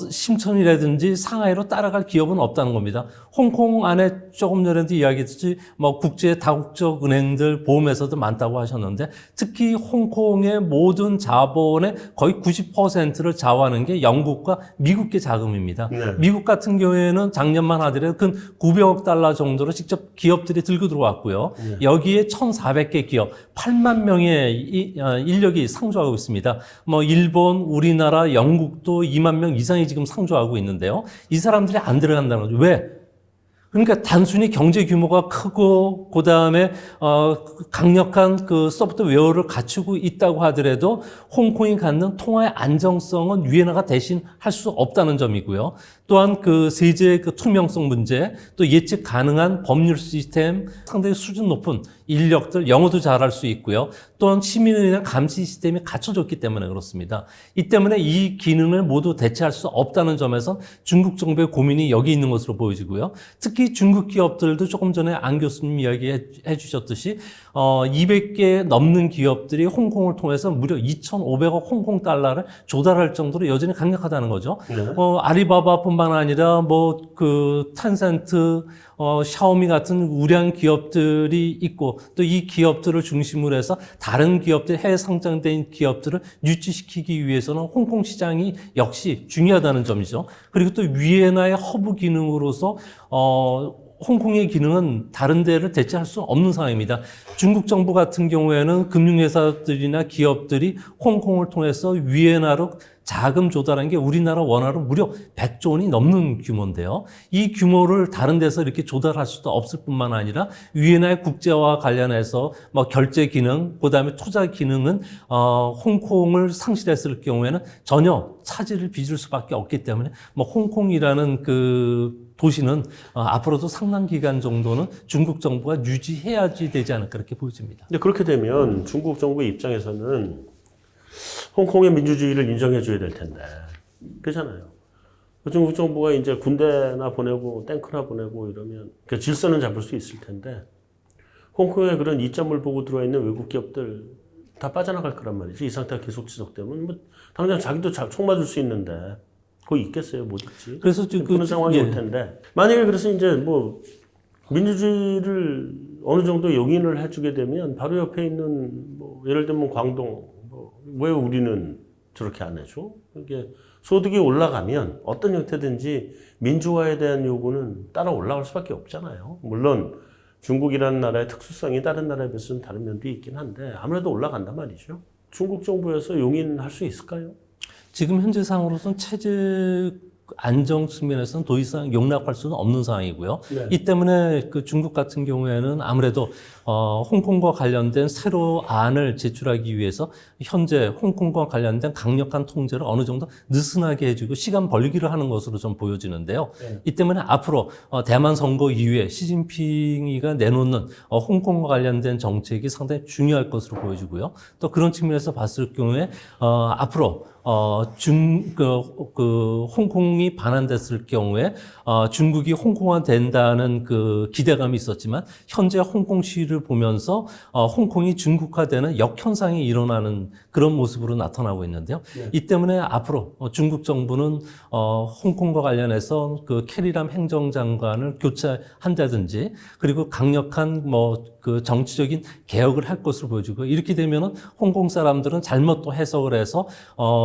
심천이라든지 상하이로 따라갈 기업은 없다는 겁니다. 홍콩 안에 조금 전에도 이야기했듯이 뭐 국제 다국적 은행들 보험회사도 많다고 하셨는데 특히 홍콩의 모든 자본의 거의 90%를 좌우하는 게 영국과 미국의 자금입니다. 네. 미국 같은 경우에는 작년만 하더라도 근 900억 달러 정도로 직접 기업들이 들고 들어왔고요. 네. 여기에 1,400개 기업, 8만 명의 인력이 상주하고 있습니다. 뭐 일본, 우리나라, 영국도 2만 명 이상이 지금 상주하고 있는데요. 이 사람들이 안 들어간다는 거죠. 왜? 그러니까 단순히 경제 규모가 크고 그다음에 강력한 그 소프트웨어를 갖추고 있다고 하더라도 홍콩이 갖는 통화의 안정성은 위안화가 대신할 수 없다는 점이고요. 또한 그 세제 그 투명성 문제, 또 예측 가능한 법률 시스템, 상당히 수준 높은 인력들, 영어도 잘할 수 있고요. 또한 시민에 대한 감시 시스템이 갖춰졌기 때문에 그렇습니다. 이 때문에 이 기능을 모두 대체할 수 없다는 점에서 중국 정부의 고민이 여기 있는 것으로 보여지고요. 특히 중국 기업들도 조금 전에 안 교수님 이야기해 주셨듯이 200개 넘는 기업들이 홍콩을 통해서 무려 2,500억 홍콩 달러를 조달할 정도로 여전히 강력하다는 거죠. 네. 알리바바 알리바바뿐만 아니라 뭐 그 텐센트, 샤오미 같은 우량 기업들이 있고 또 이 기업들을 중심으로 해서 다른 기업들, 해외 상장된 기업들을 유치시키기 위해서는 홍콩 시장이 역시 중요하다는 점이죠. 그리고 또 위에나의 허브 기능으로서 홍콩의 기능은 다른 데를 대체할 수 없는 상황입니다. 중국 정부 같은 경우에는 금융회사들이나 기업들이 홍콩을 통해서 위에나로 자금 조달한 게 우리나라 원화로 무려 100조 원이 넘는 규모인데요. 이 규모를 다른 데서 이렇게 조달할 수도 없을 뿐만 아니라 위에나의 국제화와 관련해서 뭐 결제 기능, 그다음에 투자 기능은 홍콩을 상실했을 경우에는 전혀 차질을 빚을 수밖에 없기 때문에 뭐 홍콩이라는 그 도시는 앞으로도 상당 기간 정도는 중국 정부가 유지해야지 되지 않을까 그렇게 보여집니다. 근데 그렇게 되면 중국 정부 입장에서는 홍콩의 민주주의를 인정해줘야 될 텐데, 그렇잖아요. 중국 정부가 이제 군대나 보내고 탱크나 보내고 이러면 그 질서는 잡을 수 있을 텐데, 홍콩의 그런 이점을 보고 들어와 있는 외국 기업들 다 빠져나갈 거란 말이지. 이 상태가 계속 지속되면 뭐 당장 자기도 총 맞을 수 있는데 거기 있겠어요? 못 있지. 그래서 그런 상황이 올 텐데, 만약에 그래서 이제 뭐 민주주의를 어느 정도 용인을 해주게 되면 바로 옆에 있는 뭐 예를 들면 광동, 왜 우리는 저렇게 안 해줘? 이게 소득이 올라가면 어떤 형태든지 민주화에 대한 요구는 따라 올라갈 수밖에 없잖아요. 물론 중국이라는 나라의 특수성이 다른 나라에 비해서는 다른 면도 있긴 한데 아무래도 올라간단 말이죠. 중국 정부에서 용인할 수 있을까요? 지금 현재 상으로서는 체제 안정 측면에서는 더 이상 용납할 수는 없는 상황이고요. 네. 이 때문에 그 중국 같은 경우에는 아무래도 홍콩과 관련된 새로 안을 제출하기 위해서 현재 홍콩과 관련된 강력한 통제를 어느 정도 느슨하게 해주고 시간 벌기를 하는 것으로 좀 보여지는데요. 네. 이 때문에 앞으로 대만 선거 이후에 시진핑이가 내놓는 홍콩과 관련된 정책이 상당히 중요할 것으로 보여지고요. 또 그런 측면에서 봤을 경우에 앞으로 홍콩이 반환됐을 경우에, 중국이 홍콩화 된다는 그 기대감이 있었지만, 현재 홍콩 시위를 보면서, 홍콩이 중국화되는 역현상이 일어나는 그런 모습으로 나타나고 있는데요. 네. 이 때문에 앞으로 중국 정부는, 홍콩과 관련해서 그 캐리람 행정장관을 교체한다든지, 그리고 강력한 그 정치적인 개혁을 할 것으로 보여지고, 이렇게 되면은 홍콩 사람들은 잘못 또 해석을 해서,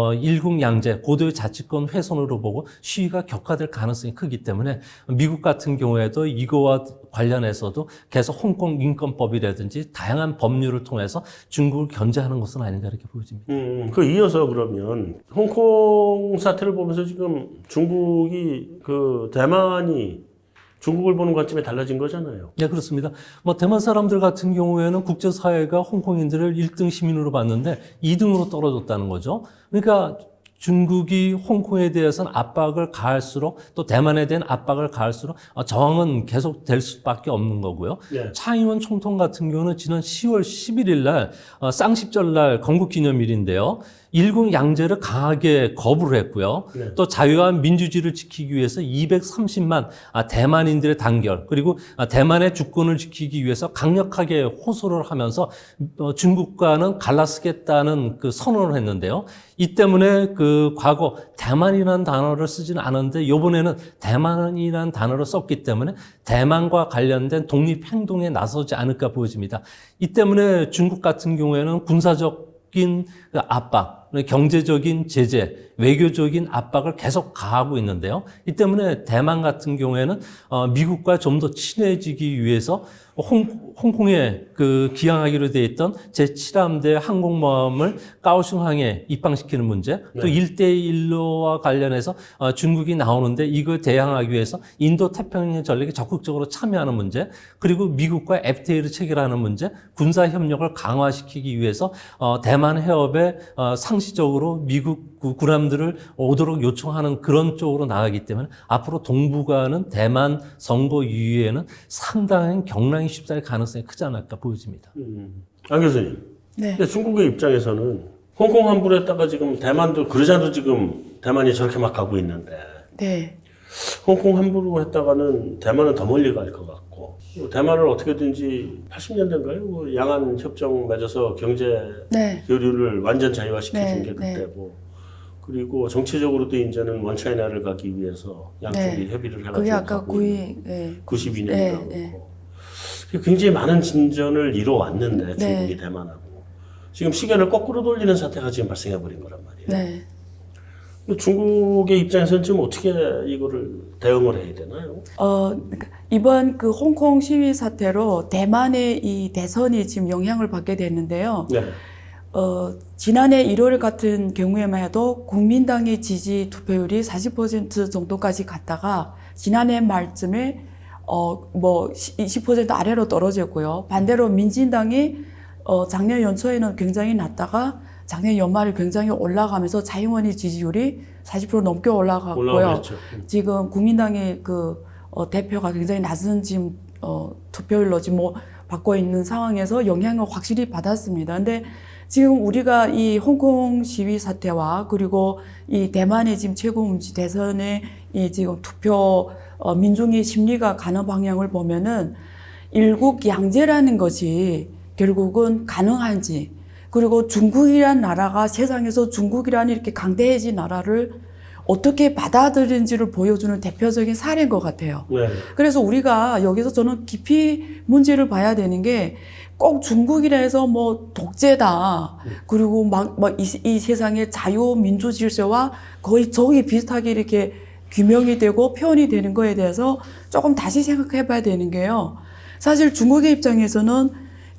일국양제, 고도의 자치권 훼손으로 보고 시위가 격화될 가능성이 크기 때문에 미국 같은 경우에도 이거와 관련해서도 계속 홍콩 인권법이라든지 다양한 법률을 통해서 중국을 견제하는 것은 아닌가 이렇게 보여집니다. 그 이어서 그러면 홍콩 사태를 보면서 지금 중국이 그 대만이 중국을 보는 관점이 달라진 거잖아요. 네, 그렇습니다. 대만 사람들 같은 경우에는 국제사회가 홍콩인들을 1등 시민으로 봤는데 2등으로 떨어졌다는 거죠. 그러니까 중국이 홍콩에 대해서는 압박을 가할수록 또 대만에 대한 압박을 가할수록 저항은 계속 될 수밖에 없는 거고요. 네. 차이원 총통 같은 경우는 지난 10월 11일 날 쌍십절 날 건국기념일인데요. 일국 양제를 강하게 거부를 했고요. 네. 또 자유와 민주주의를 지키기 위해서 230만 대만인들의 단결, 그리고 대만의 주권을 지키기 위해서 강력하게 호소를 하면서 중국과는 갈라쓰겠다는 그 선언을 했는데요. 이 때문에 그 과거 대만이라는 단어를 쓰지는 않았는데 이번에는 대만이라는 단어를 썼기 때문에 대만과 관련된 독립행동에 나서지 않을까 보여집니다. 이 때문에 중국 같은 경우에는 군사적인 압박, 경제적인 제재, 외교적인 압박을 계속 가하고 있는데요. 이 때문에 대만 같은 경우에는 미국과 좀 더 친해지기 위해서 홍콩에 그 기항하기로 돼 있던 제7함대 항공모함을 까오슝항에 입항시키는 문제, 또 1대1로와 관련해서 중국이 나오는데 이거 대항하기 위해서 인도 태평양 전략에 적극적으로 참여하는 문제, 그리고 미국과 FTA를 체결하는 문제, 군사 협력을 강화시키기 위해서 대만 해협에 상시적으로 미국 군함들을 오도록 요청하는 그런 쪽으로 나가기 때문에 앞으로 동북아는 대만 선거 이후에는 상당한 경랑이 쉽사릴 가능성이 크지 않을까 보여집니다. 안 교수님. 네. 근데 중국의 입장에서는 홍콩 함부로 했다가 지금 대만도 그러자도 지금 대만이 저렇게 막 가고 있는데 네. 홍콩 함부로 했다가는 대만은 더 멀리 갈 것 같고 대만을 어떻게든지 80년대인가요? 양안 협정 맺어서 경제 네. 교류를 완전 자유화시켜준 네, 게 네. 그때고 그리고 정치적으로도 이제는 원차이나를 가기 위해서 양쪽이 네. 협의를 해가지고 그게 아까 가고 있는 92년이라고 네. 굉장히 많은 진전을 이뤄왔는데 네. 중국이 대만하고 지금 시계를 거꾸로 돌리는 사태가 지금 발생해버린 거란 말이에요. 네. 중국의 입장에서는 지금 어떻게 이거를 대응을 해야 되나요? 그러니까 이번 그 홍콩 시위 사태로 대만의 이 대선이 지금 영향을 받게 됐는데요. 네. 지난해 1월 같은 경우에만 해도 국민당의 지지 투표율이 40% 정도까지 갔다가 지난해 말쯤에 뭐 20% 아래로 떨어졌고요. 반대로 민진당이 작년 연초에는 굉장히 낮다가 작년 연말에 굉장히 올라가면서 자유원의 지지율이 40% 넘게 올라갔고요. 올라가겠죠. 지금 국민당의 그 대표가 굉장히 낮은 지금 투표율로 지금 뭐 받고 있는 상황에서 영향을 확실히 받았습니다. 근데 지금 우리가 이 홍콩 시위 사태와 그리고 이 대만의 지금 최고문지 대선의 이 지금 투표 민중의 심리가 가는 방향을 보면은 일국 양제라는 것이 결국은 가능한지, 그리고 중국이란 나라가 세상에서 중국이라는 이렇게 강대해진 나라를 어떻게 받아들이는지를 보여주는 대표적인 사례인 것 같아요. 네. 그래서 우리가 여기서 저는 깊이 문제를 봐야 되는 게 꼭 중국이라 해서 뭐 독재다. 그리고 막 이 세상의 자유민주 질서와 거의 저기 비슷하게 이렇게 규명이 되고 표현이 되는 거에 대해서 조금 다시 생각해 봐야 되는 게요. 사실 중국의 입장에서는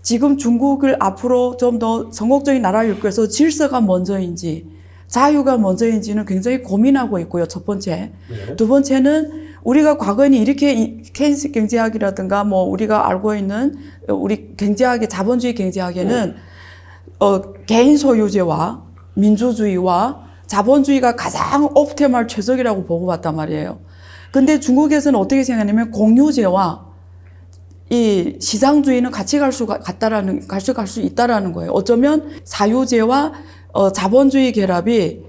지금 중국을 앞으로 좀 더 성공적인 나라를 이끌기 위해서 질서가 먼저인지 자유가 먼저인지는 굉장히 고민하고 있고요. 첫 번째. 네. 두 번째는 우리가 과거에는 이렇게 케인스 경제학이라든가 뭐 우리가 알고 있는 우리 경제학의 자본주의 경제학에는 개인 소유제와 민주주의와 자본주의가 가장 옵티멀 최적이라고 보고 봤단 말이에요. 근데 중국에서는 어떻게 생각하냐면 공유제와 이 시장주의는 같이 갈 수 있다라는 거예요. 어쩌면 사유제와 자본주의 결합이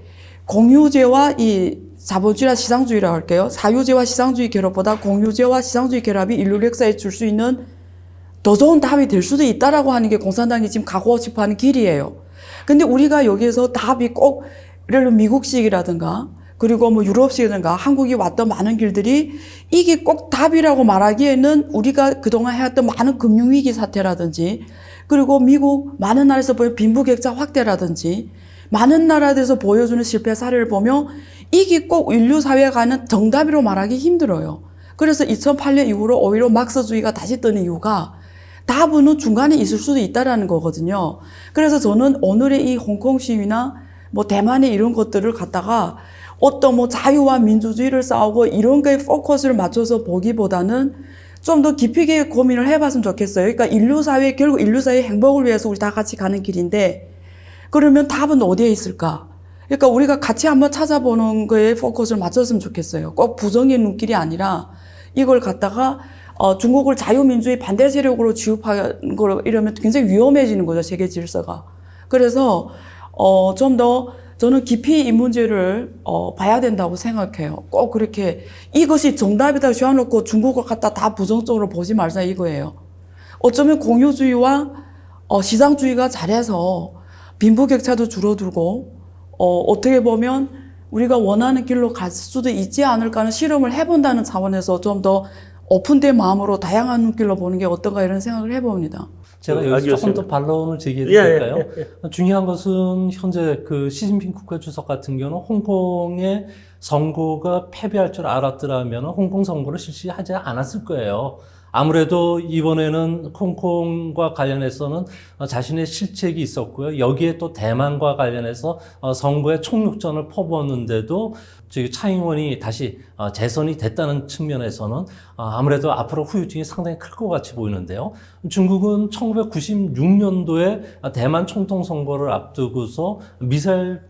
공유제와 이 자본주의나 시장주의라고 할게요. 사유제와 시장주의 결합보다 공유제와 시장주의 결합이 인류 역사에 줄 수 있는 더 좋은 답이 될 수도 있다라고 하는 게 공산당이 지금 가고 싶어 하는 길이에요. 근데 우리가 여기에서 답이 꼭 예를 들어 미국식이라든가 그리고 뭐 유럽식이라든가 한국이 왔던 많은 길들이 이게 꼭 답이라고 말하기에는 우리가 그동안 해왔던 많은 금융위기 사태라든지 그리고 미국 많은 나라에서 보여 빈부격차 확대라든지 많은 나라에서 보여주는 실패 사례를 보면 이게 꼭 인류 사회에 가는 정답이라고 말하기 힘들어요. 그래서 2008년 이후로 오히려 막스주의가 다시 뜨는 이유가 답은 중간에 있을 수도 있다라는 거거든요. 그래서 저는 오늘의 이 홍콩 시위나 뭐 대만의 이런 것들을 갖다가 어떤 뭐 자유와 민주주의를 싸우고 이런 거에 포커스를 맞춰서 보기보다는 좀 더 깊이 있게 고민을 해봤으면 좋겠어요. 그러니까 결국 인류 사회의 행복을 위해서 우리 다 같이 가는 길인데 그러면 답은 어디에 있을까? 그러니까 우리가 같이 한번 찾아보는 거에 포커스를 맞췄으면 좋겠어요. 꼭 부정의 눈길이 아니라 이걸 갖다가 중국을 자유민주의 반대 세력으로 취급하는 거 이러면 굉장히 위험해지는 거죠. 세계 질서가. 그래서 좀 더 저는 깊이 이 문제를 봐야 된다고 생각해요. 꼭 그렇게 이것이 정답이다 쥐어놓고 중국을 갖다 다 부정적으로 보지 말자 이거예요. 어쩌면 공유주의와 시장주의가 잘해서 빈부격차도 줄어들고 어떻게 보면 우리가 원하는 길로 갈 수도 있지 않을까 하는 실험을 해본다는 차원에서 좀 더 오픈된 마음으로 다양한 길로 보는 게 어떤가 이런 생각을 해봅니다. 제가 여기서 조금 더 반론을 제기해도 될까요? 중요한 것은 현재 그 시진핑 국가주석 같은 경우는 홍콩의 선거가 패배할 줄 알았더라면 홍콩 선거를 실시하지 않았을 거예요. 아무래도 이번에는 홍콩과 관련해서는 자신의 실책이 있었고요. 여기에 또 대만과 관련해서 선거에 총력전을 퍼부었는데도 차잉원이 다시 재선이 됐다는 측면에서는 아무래도 앞으로 후유증이 상당히 클 것 같이 보이는데요. 중국은 1996년도에 대만 총통 선거를 앞두고서 미사일을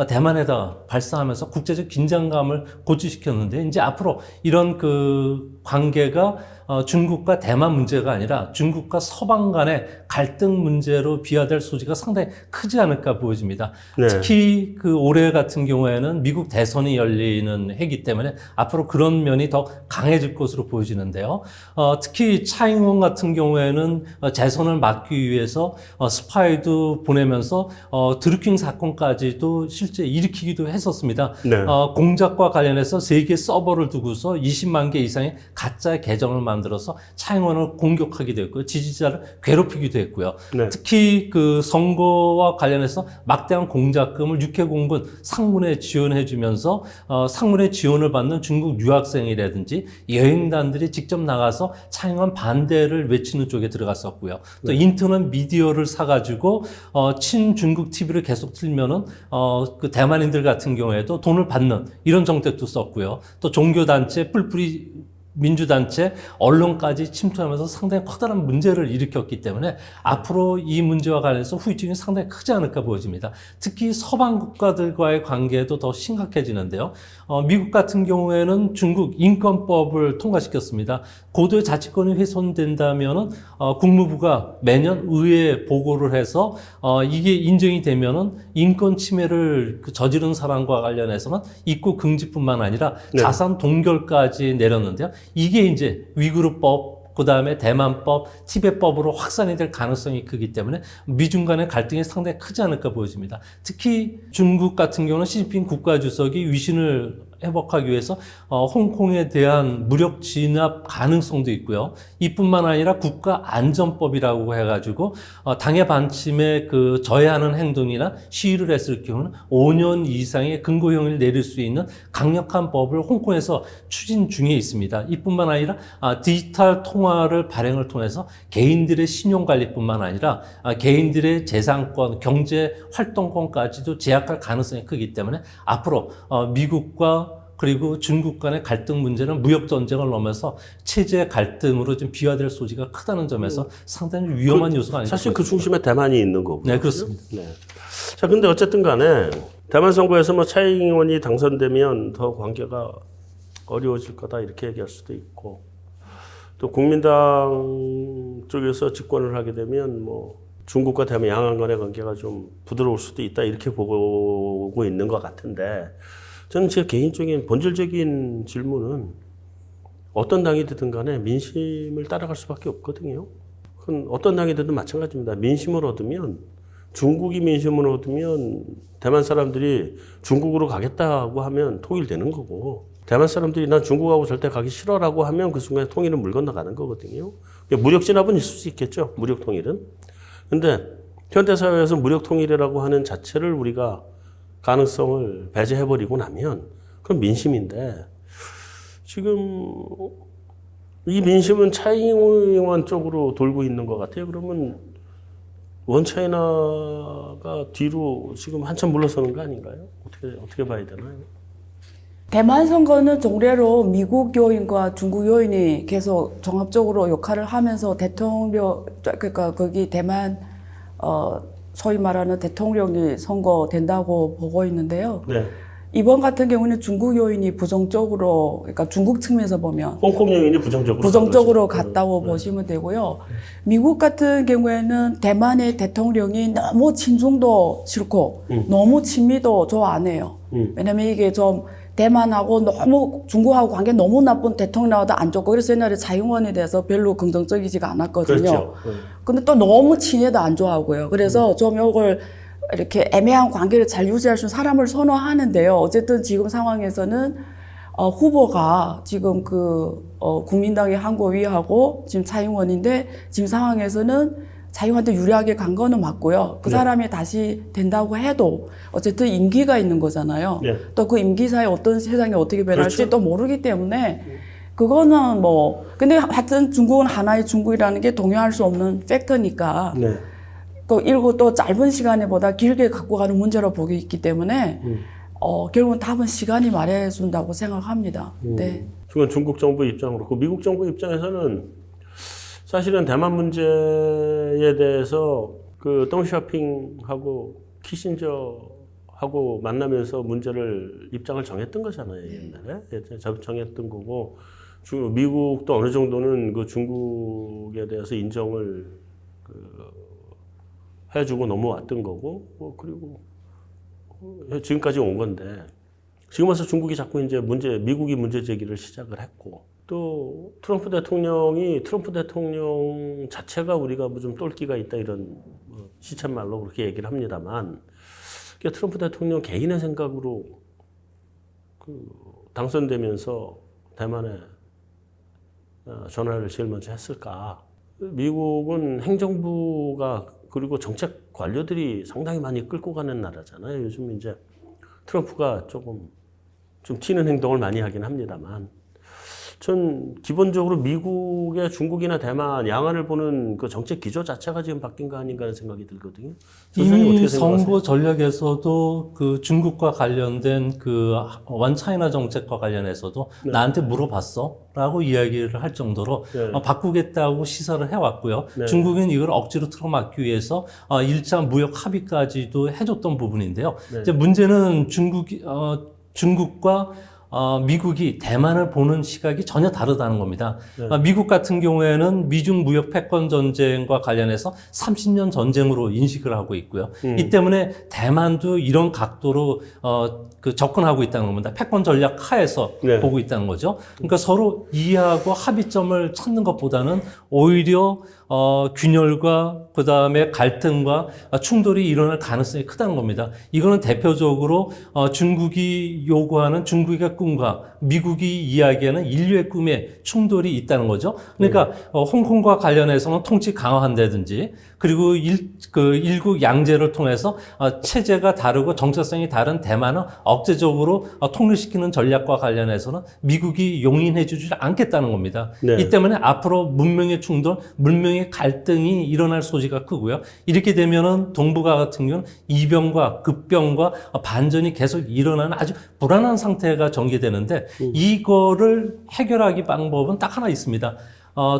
대만에다 발사하면서 국제적 긴장감을 고취시켰는데 이제 앞으로 이런 그 관계가 중국과 대만 문제가 아니라 중국과 서방 간의 갈등 문제로 비화될 소지가 상당히 크지 않을까 보여집니다. 네. 특히 그 올해 같은 경우에는 미국 대선이 열리는 해기 때문에 앞으로 그런 면이 더 강해질 것으로 보여지는데요. 특히 차잉원 같은 경우에는 재선을 막기 위해서 스파이도 보내면서 드루킹 사건까지도 실제 일으키기도 했었습니다. 네. 공작과 관련해서 세계 서버를 두고서 20만 개 이상의 가짜 계정을 만들어서 차잉원을 공격하기도 했고요. 지지자를 괴롭히기도 했고요. 네. 특히 그 선거와 관련해서 막대한 공작금을 육해공군 상문에 지원해주면서 상문에 지원을 받는 중국 유학생이라든지 여행단들이 직접 나가서 차잉원 반대를 외치는 쪽에 들어갔었고요. 또 인터넷 미디어를 사가지고 친중국 TV를 계속 틀면은 그 대만인들 같은 경우에도 돈을 받는 이런 정책도 썼고요. 또 종교단체 뿔뿔이 민주단체, 언론까지 침투하면서 상당히 커다란 문제를 일으켰기 때문에 앞으로 이 문제와 관련해서 후유증이 상당히 크지 않을까 보여집니다. 특히 서방 국가들과의 관계도 더 심각해지는데요. 미국 같은 경우에는 중국 인권법을 통과시켰습니다. 고도의 자치권이 훼손된다면은 국무부가 매년 의회에 보고를 해서 이게 인정이 되면은 인권 침해를 저지른 사람과 관련해서는 입국 금지뿐만 아니라 네. 자산 동결까지 내렸는데요. 이게 이제 위구르법, 그 다음에 대만법, 티벳법으로 확산이 될 가능성이 크기 때문에 미중 간의 갈등이 상당히 크지 않을까 보여집니다. 특히 중국 같은 경우는 시진핑 국가주석이 위신을 회복하기 위해서 홍콩에 대한 무력 진압 가능성도 있고요. 이뿐만 아니라 국가안전법이라고 해가지고 당해 반침에 그 저해하는 행동이나 시위를 했을 경우는 5년 이상의 금고형을 내릴 수 있는 강력한 법을 홍콩에서 추진 중에 있습니다. 이뿐만 아니라 디지털 통화를 발행을 통해서 개인들의 신용관리뿐만 아니라 개인들의 재산권, 경제 활동권까지도 제약할 가능성이 크기 때문에 앞으로 미국과 그리고 중국 간의 갈등 문제는 무역 전쟁을 넘어서 체제 갈등으로 좀 비화될 소지가 크다는 점에서 상당히 위험한 요소가 아닐까. 사실 그 중심에 대만이 있는 거고. 네, 그렇습니다. 네. 자, 근데 어쨌든 간에 대만 선거에서 뭐 차이잉원이 당선되면 더 관계가 어려워질 거다 이렇게 얘기할 수도 있고, 또 국민당 쪽에서 집권을 하게 되면 뭐 중국과 대만 양안 간의 관계가 좀 부드러울 수도 있다 이렇게 보고 있는 것 같은데, 저는 제 개인적인 본질적인 질문은 어떤 당이 되든 간에 민심을 따라갈 수밖에 없거든요. 그건 어떤 당이 되든 마찬가지입니다. 민심을 얻으면, 중국이 민심을 얻으면 대만 사람들이 중국으로 가겠다고 하면 통일되는 거고, 대만 사람들이 난 중국하고 절대 가기 싫어라고 하면 그 순간에 통일은 물 건너가는 거거든요. 무력 진압은 있을 수 있겠죠. 무력 통일은. 근데 현대사회에서 무력 통일이라고 하는 자체를 우리가 가능성을 배제해버리고 나면 그건 민심인데, 지금 이 민심은 차이잉원 쪽으로 돌고 있는 것 같아요. 그러면 원차이나가 뒤로 지금 한참 물러서는 거 아닌가요? 어떻게 봐야 되나요? 대만 선거는 정례로 미국 요인과 중국 요인이 계속 종합적으로 역할을 하면서 대통령, 그러니까 거기 대만 소위 말하는 대통령이 선거된다고 보고 있는데요. 네. 이번 같은 경우는 중국 요인이 부정적으로, 그러니까 중국 측면에서 보면 홍콩 요인이 부정적으로 갔다고 보시면 되고요. 미국 같은 경우에는 대만의 대통령이 너무 친중도 싫고 너무 친미도 좋아 안 해요. 왜냐면 이게 좀 대만하고 너무 중국하고 관계 너무 나쁜 대통령도 안 좋고, 그래서 옛날에 차이잉원에 대해서 별로 긍정적이지가 않았거든요. 그렇죠. 근데 또 너무 친해도 안 좋아하고요. 그래서 좀 이걸 이렇게 애매한 관계를 잘 유지할 수 있는 사람을 선호하는데요. 어쨌든 지금 상황에서는 후보가 지금 국민당의 한국위하고 지금 차이잉원인데, 지금 상황에서는 차이잉원한테 유리하게 간 거는 맞고요. 그 사람이 다시 된다고 해도 어쨌든 임기가 있는 거잖아요. 네. 또 그 임기 사이에 어떤 세상이 어떻게 변할지 그렇죠. 또 모르기 때문에, 그거는 뭐, 근데 하여튼 중국은 하나의 중국이라는 게 동요할 수 없는 팩터니까, 네. 또 짧은 시간에보다 길게 갖고 가는 문제로 보기 있기 때문에, 결국은 답은 시간이 말해준다고 생각합니다. 네. 그건 중국 정부 입장으로. 그 미국 정부 입장에서는 사실은 대만 문제에 대해서 그 덩샤핑하고 키신저하고 만나면서 입장을 정했던 거잖아요, 옛날에. 정했던 거고. 미국도 어느 정도는 그 중국에 대해서 인정을 해주고 넘어왔던 거고, 그리고 지금까지 온 건데, 지금 와서 중국이 자꾸 이제 미국이 문제 제기를 시작을 했고, 또 트럼프 대통령 자체가 우리가 뭐 좀 똘끼가 있다 이런 시쳇말로 그렇게 얘기를 합니다만, 트럼프 대통령 개인의 생각으로 당선되면서 대만에 전화를 제일 먼저 했을까? 미국은 행정부가 그리고 정책 관료들이 상당히 많이 끌고 가는 나라잖아요. 요즘 이제 트럼프가 좀 튀는 행동을 많이 하긴 합니다만, 전 기본적으로 미국의 중국이나 대만 양안을 보는 그 정책 기조 자체가 지금 바뀐 거 아닌가 하는 생각이 들거든요. 이미 선거 전략에서도 그 중국과 관련된 그 원차이나 정책과 관련해서도 네. 나한테 물어봤어? 라고 이야기를 할 정도로 네. 바꾸겠다고 시사를 해왔고요. 네. 중국은 이걸 억지로 틀어막기 위해서 1차 무역 합의까지도 해줬던 부분인데요. 네. 이제 문제는 중국과 미국이 대만을 보는 시각이 전혀 다르다는 겁니다. 네. 미국 같은 경우에는 미중 무역 패권 전쟁과 관련해서 30년 전쟁으로 인식을 하고 있고요. 이 때문에 대만도 이런 각도로 접근하고 있다는 겁니다. 패권 전략 하에서 네. 보고 있다는 거죠. 그러니까 서로 이해하고 합의점을 찾는 것보다는 오히려 균열과 그다음에 갈등과 충돌이 일어날 가능성이 크다는 겁니다. 이거는 대표적으로 중국이 요구하는 중국의 꿈과 미국이 이야기하는 인류의 꿈에 충돌이 있다는 거죠. 그러니까 홍콩과 관련해서는 통치 강화한다든지, 그리고 일국 양제를 통해서 체제가 다르고 정체성이 다른 대만을 억제적으로 통일시키는 전략과 관련해서는 미국이 용인해주지 않겠다는 겁니다. 네. 이 때문에 앞으로 문명의 충돌, 문명의 갈등이 일어날 소지가 크고요. 이렇게 되면은 동북아 같은 경우는 이병과 급병과 반전이 계속 일어나는 아주 불안한 상태가 전개되는데, 이거를 해결하기 방법은 딱 하나 있습니다.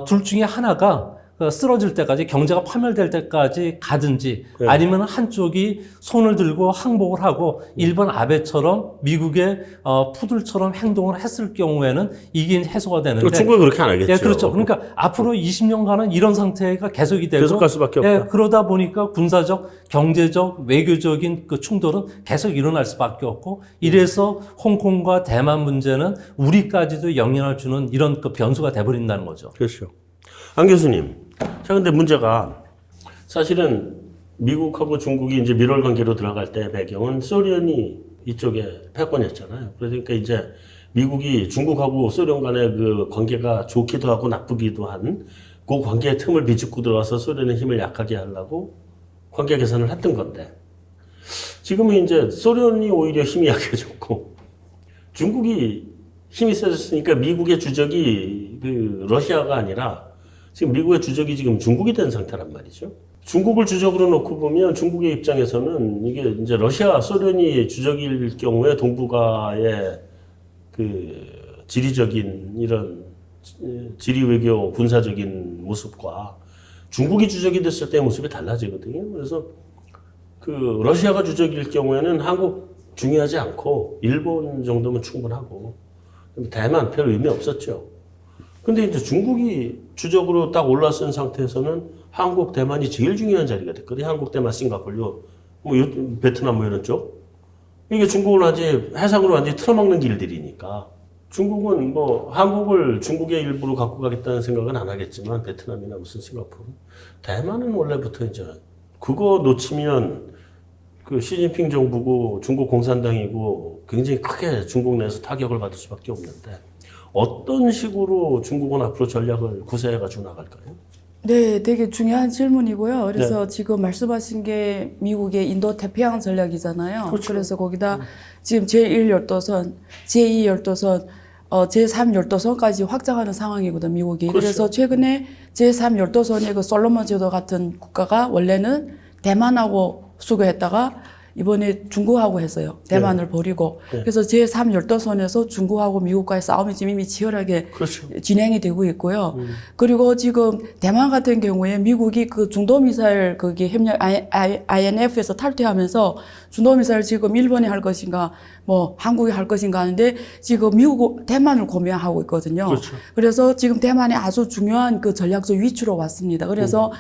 둘 중에 하나가 쓰러질 때까지, 경제가 파멸될 때까지 가든지, 네. 아니면 한쪽이 손을 들고 항복을 하고 일본 아베처럼 미국의 푸들처럼 행동을 했을 경우에는 이게 해소가 되는데, 중국은 그렇게 안 하겠죠. 예, 그렇죠. 그러니까 앞으로 20년간은 이런 상태가 계속이 되고, 계속 갈 수밖에 없다. 예, 그러다 보니까 군사적, 경제적, 외교적인 그 충돌은 계속 일어날 수밖에 없고, 이래서 홍콩과 대만 문제는 우리까지도 영향을 주는 이런 그 변수가 돼버린다는 거죠. 그렇죠. 안 교수님. 자, 근데 문제가 사실은 미국하고 중국이 이제 밀월 관계로 들어갈 때 배경은 소련이 이쪽에 패권이었잖아요. 그러니까 이제 미국이 중국하고 소련 간의 그 관계가 좋기도 하고 나쁘기도 한 그 관계의 틈을 비집고 들어가서 소련의 힘을 약하게 하려고 관계 개선을 했던 건데, 지금은 이제 소련이 오히려 힘이 약해졌고 중국이 힘이 세졌으니까 미국의 주적이 그 러시아가 아니라 지금 미국의 주적이 지금 중국이 된 상태란 말이죠. 중국을 주적으로 놓고 보면 중국의 입장에서는 이게 이제 러시아, 소련이 주적일 경우에 동북아의 그 지리적인 이런 지리 외교 군사적인 모습과 중국이 주적이 됐을 때의 모습이 달라지거든요. 그래서 그 러시아가 주적일 경우에는 한국 중요하지 않고 일본 정도면 충분하고 대만 별 의미 없었죠. 근데 이제 중국이 주적으로 딱 올라선 상태에서는 한국, 대만이 제일 중요한 자리가 됐거든요. 한국, 대만, 싱가포르, 뭐 베트남 뭐 이런 쪽. 이게 중국을 완전히 해상으로 완전히 틀어막는 길들이니까 중국은 뭐 한국을 중국의 일부로 갖고 가겠다는 생각은 안 하겠지만 베트남이나 무슨 싱가포르, 대만은 원래부터 이제 그거 놓치면 그 시진핑 정부고 중국 공산당이고 굉장히 크게 중국 내에서 타격을 받을 수밖에 없는데, 어떤 식으로 중국은 앞으로 전략을 구사해가지고 나갈까요? 네, 되게 중요한 질문이고요. 그래서 지금 말씀하신 게 미국의 인도 태평양 전략이잖아요. 그렇죠. 그래서 거기다 지금 제1열도선, 제2열도선, 제3열도선까지 확장하는 상황이거든요, 미국이. 그렇죠. 그래서 최근에 제3열도선의 그 솔로몬 제도 같은 국가가 원래는 대만하고 수교했다가 이번에 중국하고 했어요. 대만을 버리고. 네. 그래서 제3열도선에서 중국하고 미국과의 싸움이 지금 이미 치열하게 그렇죠. 진행이 되고 있고요. 그리고 지금 대만 같은 경우에 미국이 그 중도미사일 거기 협력 INF에서 탈퇴하면서 중도미사일 지금 일본이 할 것인가 뭐 한국이 할 것인가 하는데 지금 미국 대만을 고민하고 있거든요. 그렇죠. 그래서 지금 대만이 아주 중요한 그 전략적 위치로 왔습니다. 그래서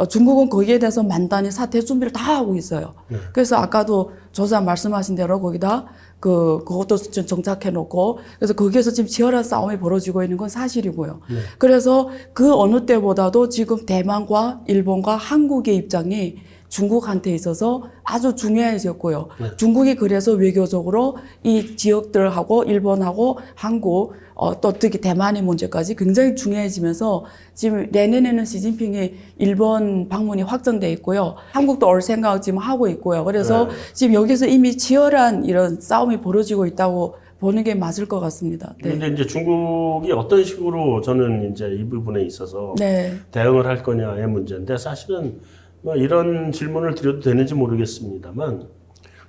중국은 거기에 대해서 만단히 사퇴 준비를 다 하고 있어요. 그래서 아까도 조사 말씀하신 대로 거기다 그것도 좀 정착해 놓고 그래서 거기에서 지금 치열한 싸움이 벌어지고 있는 건 사실이고요. 그래서 그 어느 때보다도 지금 대만과 일본과 한국의 입장이 중국한테 있어서 아주 중요해졌고요. 중국이 그래서 외교적으로 이 지역들하고 일본하고 한국 또 특히 대만의 문제까지 굉장히 중요해지면서 지금 내년에는 시진핑이 일본 방문이 확정돼 있고요. 한국도 올 생각 지금 하고 있고요. 그래서 지금 여기서 이미 치열한 이런 싸움이 벌어지고 있다고 보는 게 맞을 것 같습니다. 네. 그런데 이제 중국이 어떤 식으로 저는 이제 이 부분에 있어서 네. 대응을 할 거냐의 문제인데 사실은 뭐 이런 질문을 드려도 되는지 모르겠습니다만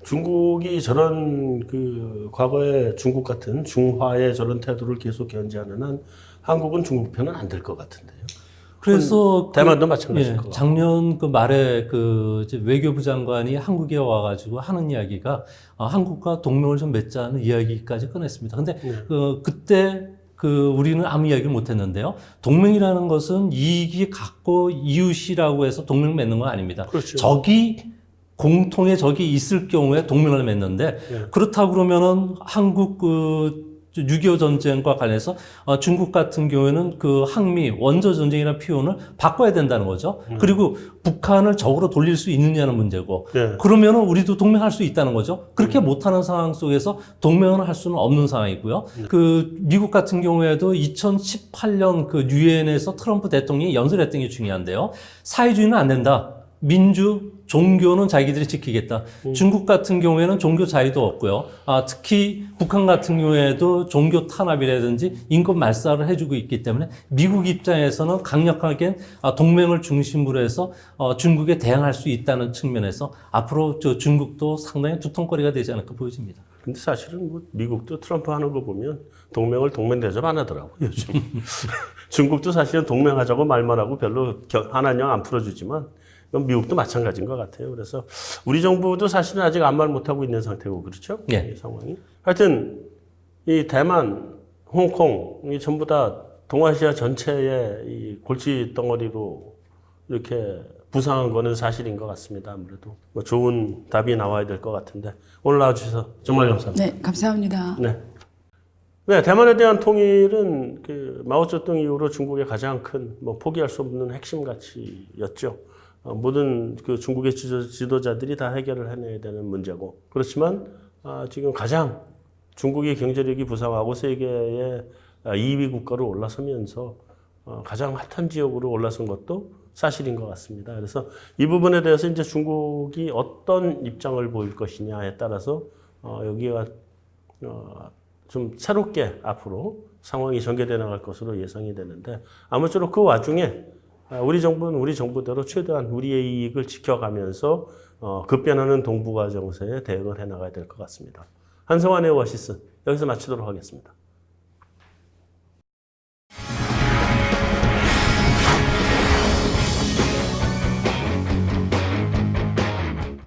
중국이 저런 그 과거에 중국 같은 중화의 저런 태도를 계속 견지하는 한 한국은 중국 편은 안 될 것 같은데요. 그래서 대만도 마찬가지일 것 같고. 작년 그 말에 그 이제 외교부 장관이 한국에 와가지고 하는 이야기가 한국과 동맹을 좀 맺자는 이야기까지 꺼냈습니다. 근데 그때 우리는 아무 이야기를 못 했는데요. 동맹이라는 것은 이익이 같고 이웃이라고 해서 동맹 맺는 건 아닙니다. 그렇죠. 공통의 적이 있을 경우에 동맹을 맺는데 그렇다고 그러면은 한국 6.25 전쟁과 관해서 중국 같은 경우에는 그 항미 원조 전쟁이라는 표현을 바꿔야 된다는 거죠. 그리고 북한을 적으로 돌릴 수 있느냐는 문제고 그러면은 우리도 동맹할 수 있다는 거죠. 그렇게 못하는 상황 속에서 동맹을 할 수는 없는 상황이고요. 그 미국 같은 경우에도 2018년 그 유엔에서 트럼프 대통령이 연설했던 게 중요한데요. 사회주의는 안 된다. 민주, 종교는 자기들이 지키겠다. 중국 같은 경우에는 종교 자유도 없고요. 특히 북한 같은 경우에도 종교 탄압이라든지 인권 말살을 해주고 있기 때문에 미국 입장에서는 강력하게 동맹을 중심으로 해서 중국에 대항할 수 있다는 측면에서 앞으로 중국도 상당히 두통거리가 되지 않을까 보여집니다. 근데 사실은 뭐 미국도 트럼프 하는 거 보면 동맹을 동맹 대접 안 하더라고요, 요즘. 중국도 사실은 동맹하자고 말만 하고 별로 하나냥 안 풀어주지만 그럼 미국도 마찬가지인 것 같아요. 그래서 우리 정부도 사실은 아직 아무 말 못하고 있는 상태고 그렇죠? 예. 이 상황이. 하여튼 이 대만, 홍콩 이 전부 다 동아시아 전체의 이 골치 덩어리로 이렇게 부상한 거는 사실인 것 같습니다. 아무래도 뭐 좋은 답이 나와야 될 것 같은데 오늘 나와주셔서 정말 감사합니다. 네, 감사합니다. 네, 대만에 대한 통일은 그 마오쩌둥 이후로 중국의 가장 큰 뭐 포기할 수 없는 핵심 가치였죠. 모든 그 중국의 지도자들이 다 해결을 해내야 되는 문제고 그렇지만 지금 가장 중국의 경제력이 부상하고 세계의 2위 국가로 올라서면서 가장 핫한 지역으로 올라선 것도 사실인 것 같습니다. 그래서 이 부분에 대해서 이제 중국이 어떤 입장을 보일 것이냐에 따라서 여기가 좀 새롭게 앞으로 상황이 전개돼 나갈 것으로 예상이 되는데 아무쪼록 그 와중에 우리 정부는 우리 정부대로 최대한 우리의 이익을 지켜가면서 급변하는 동북아 정세에 대응을 해나가야 될 것 같습니다. 한성환의 오아시스 여기서 마치도록 하겠습니다.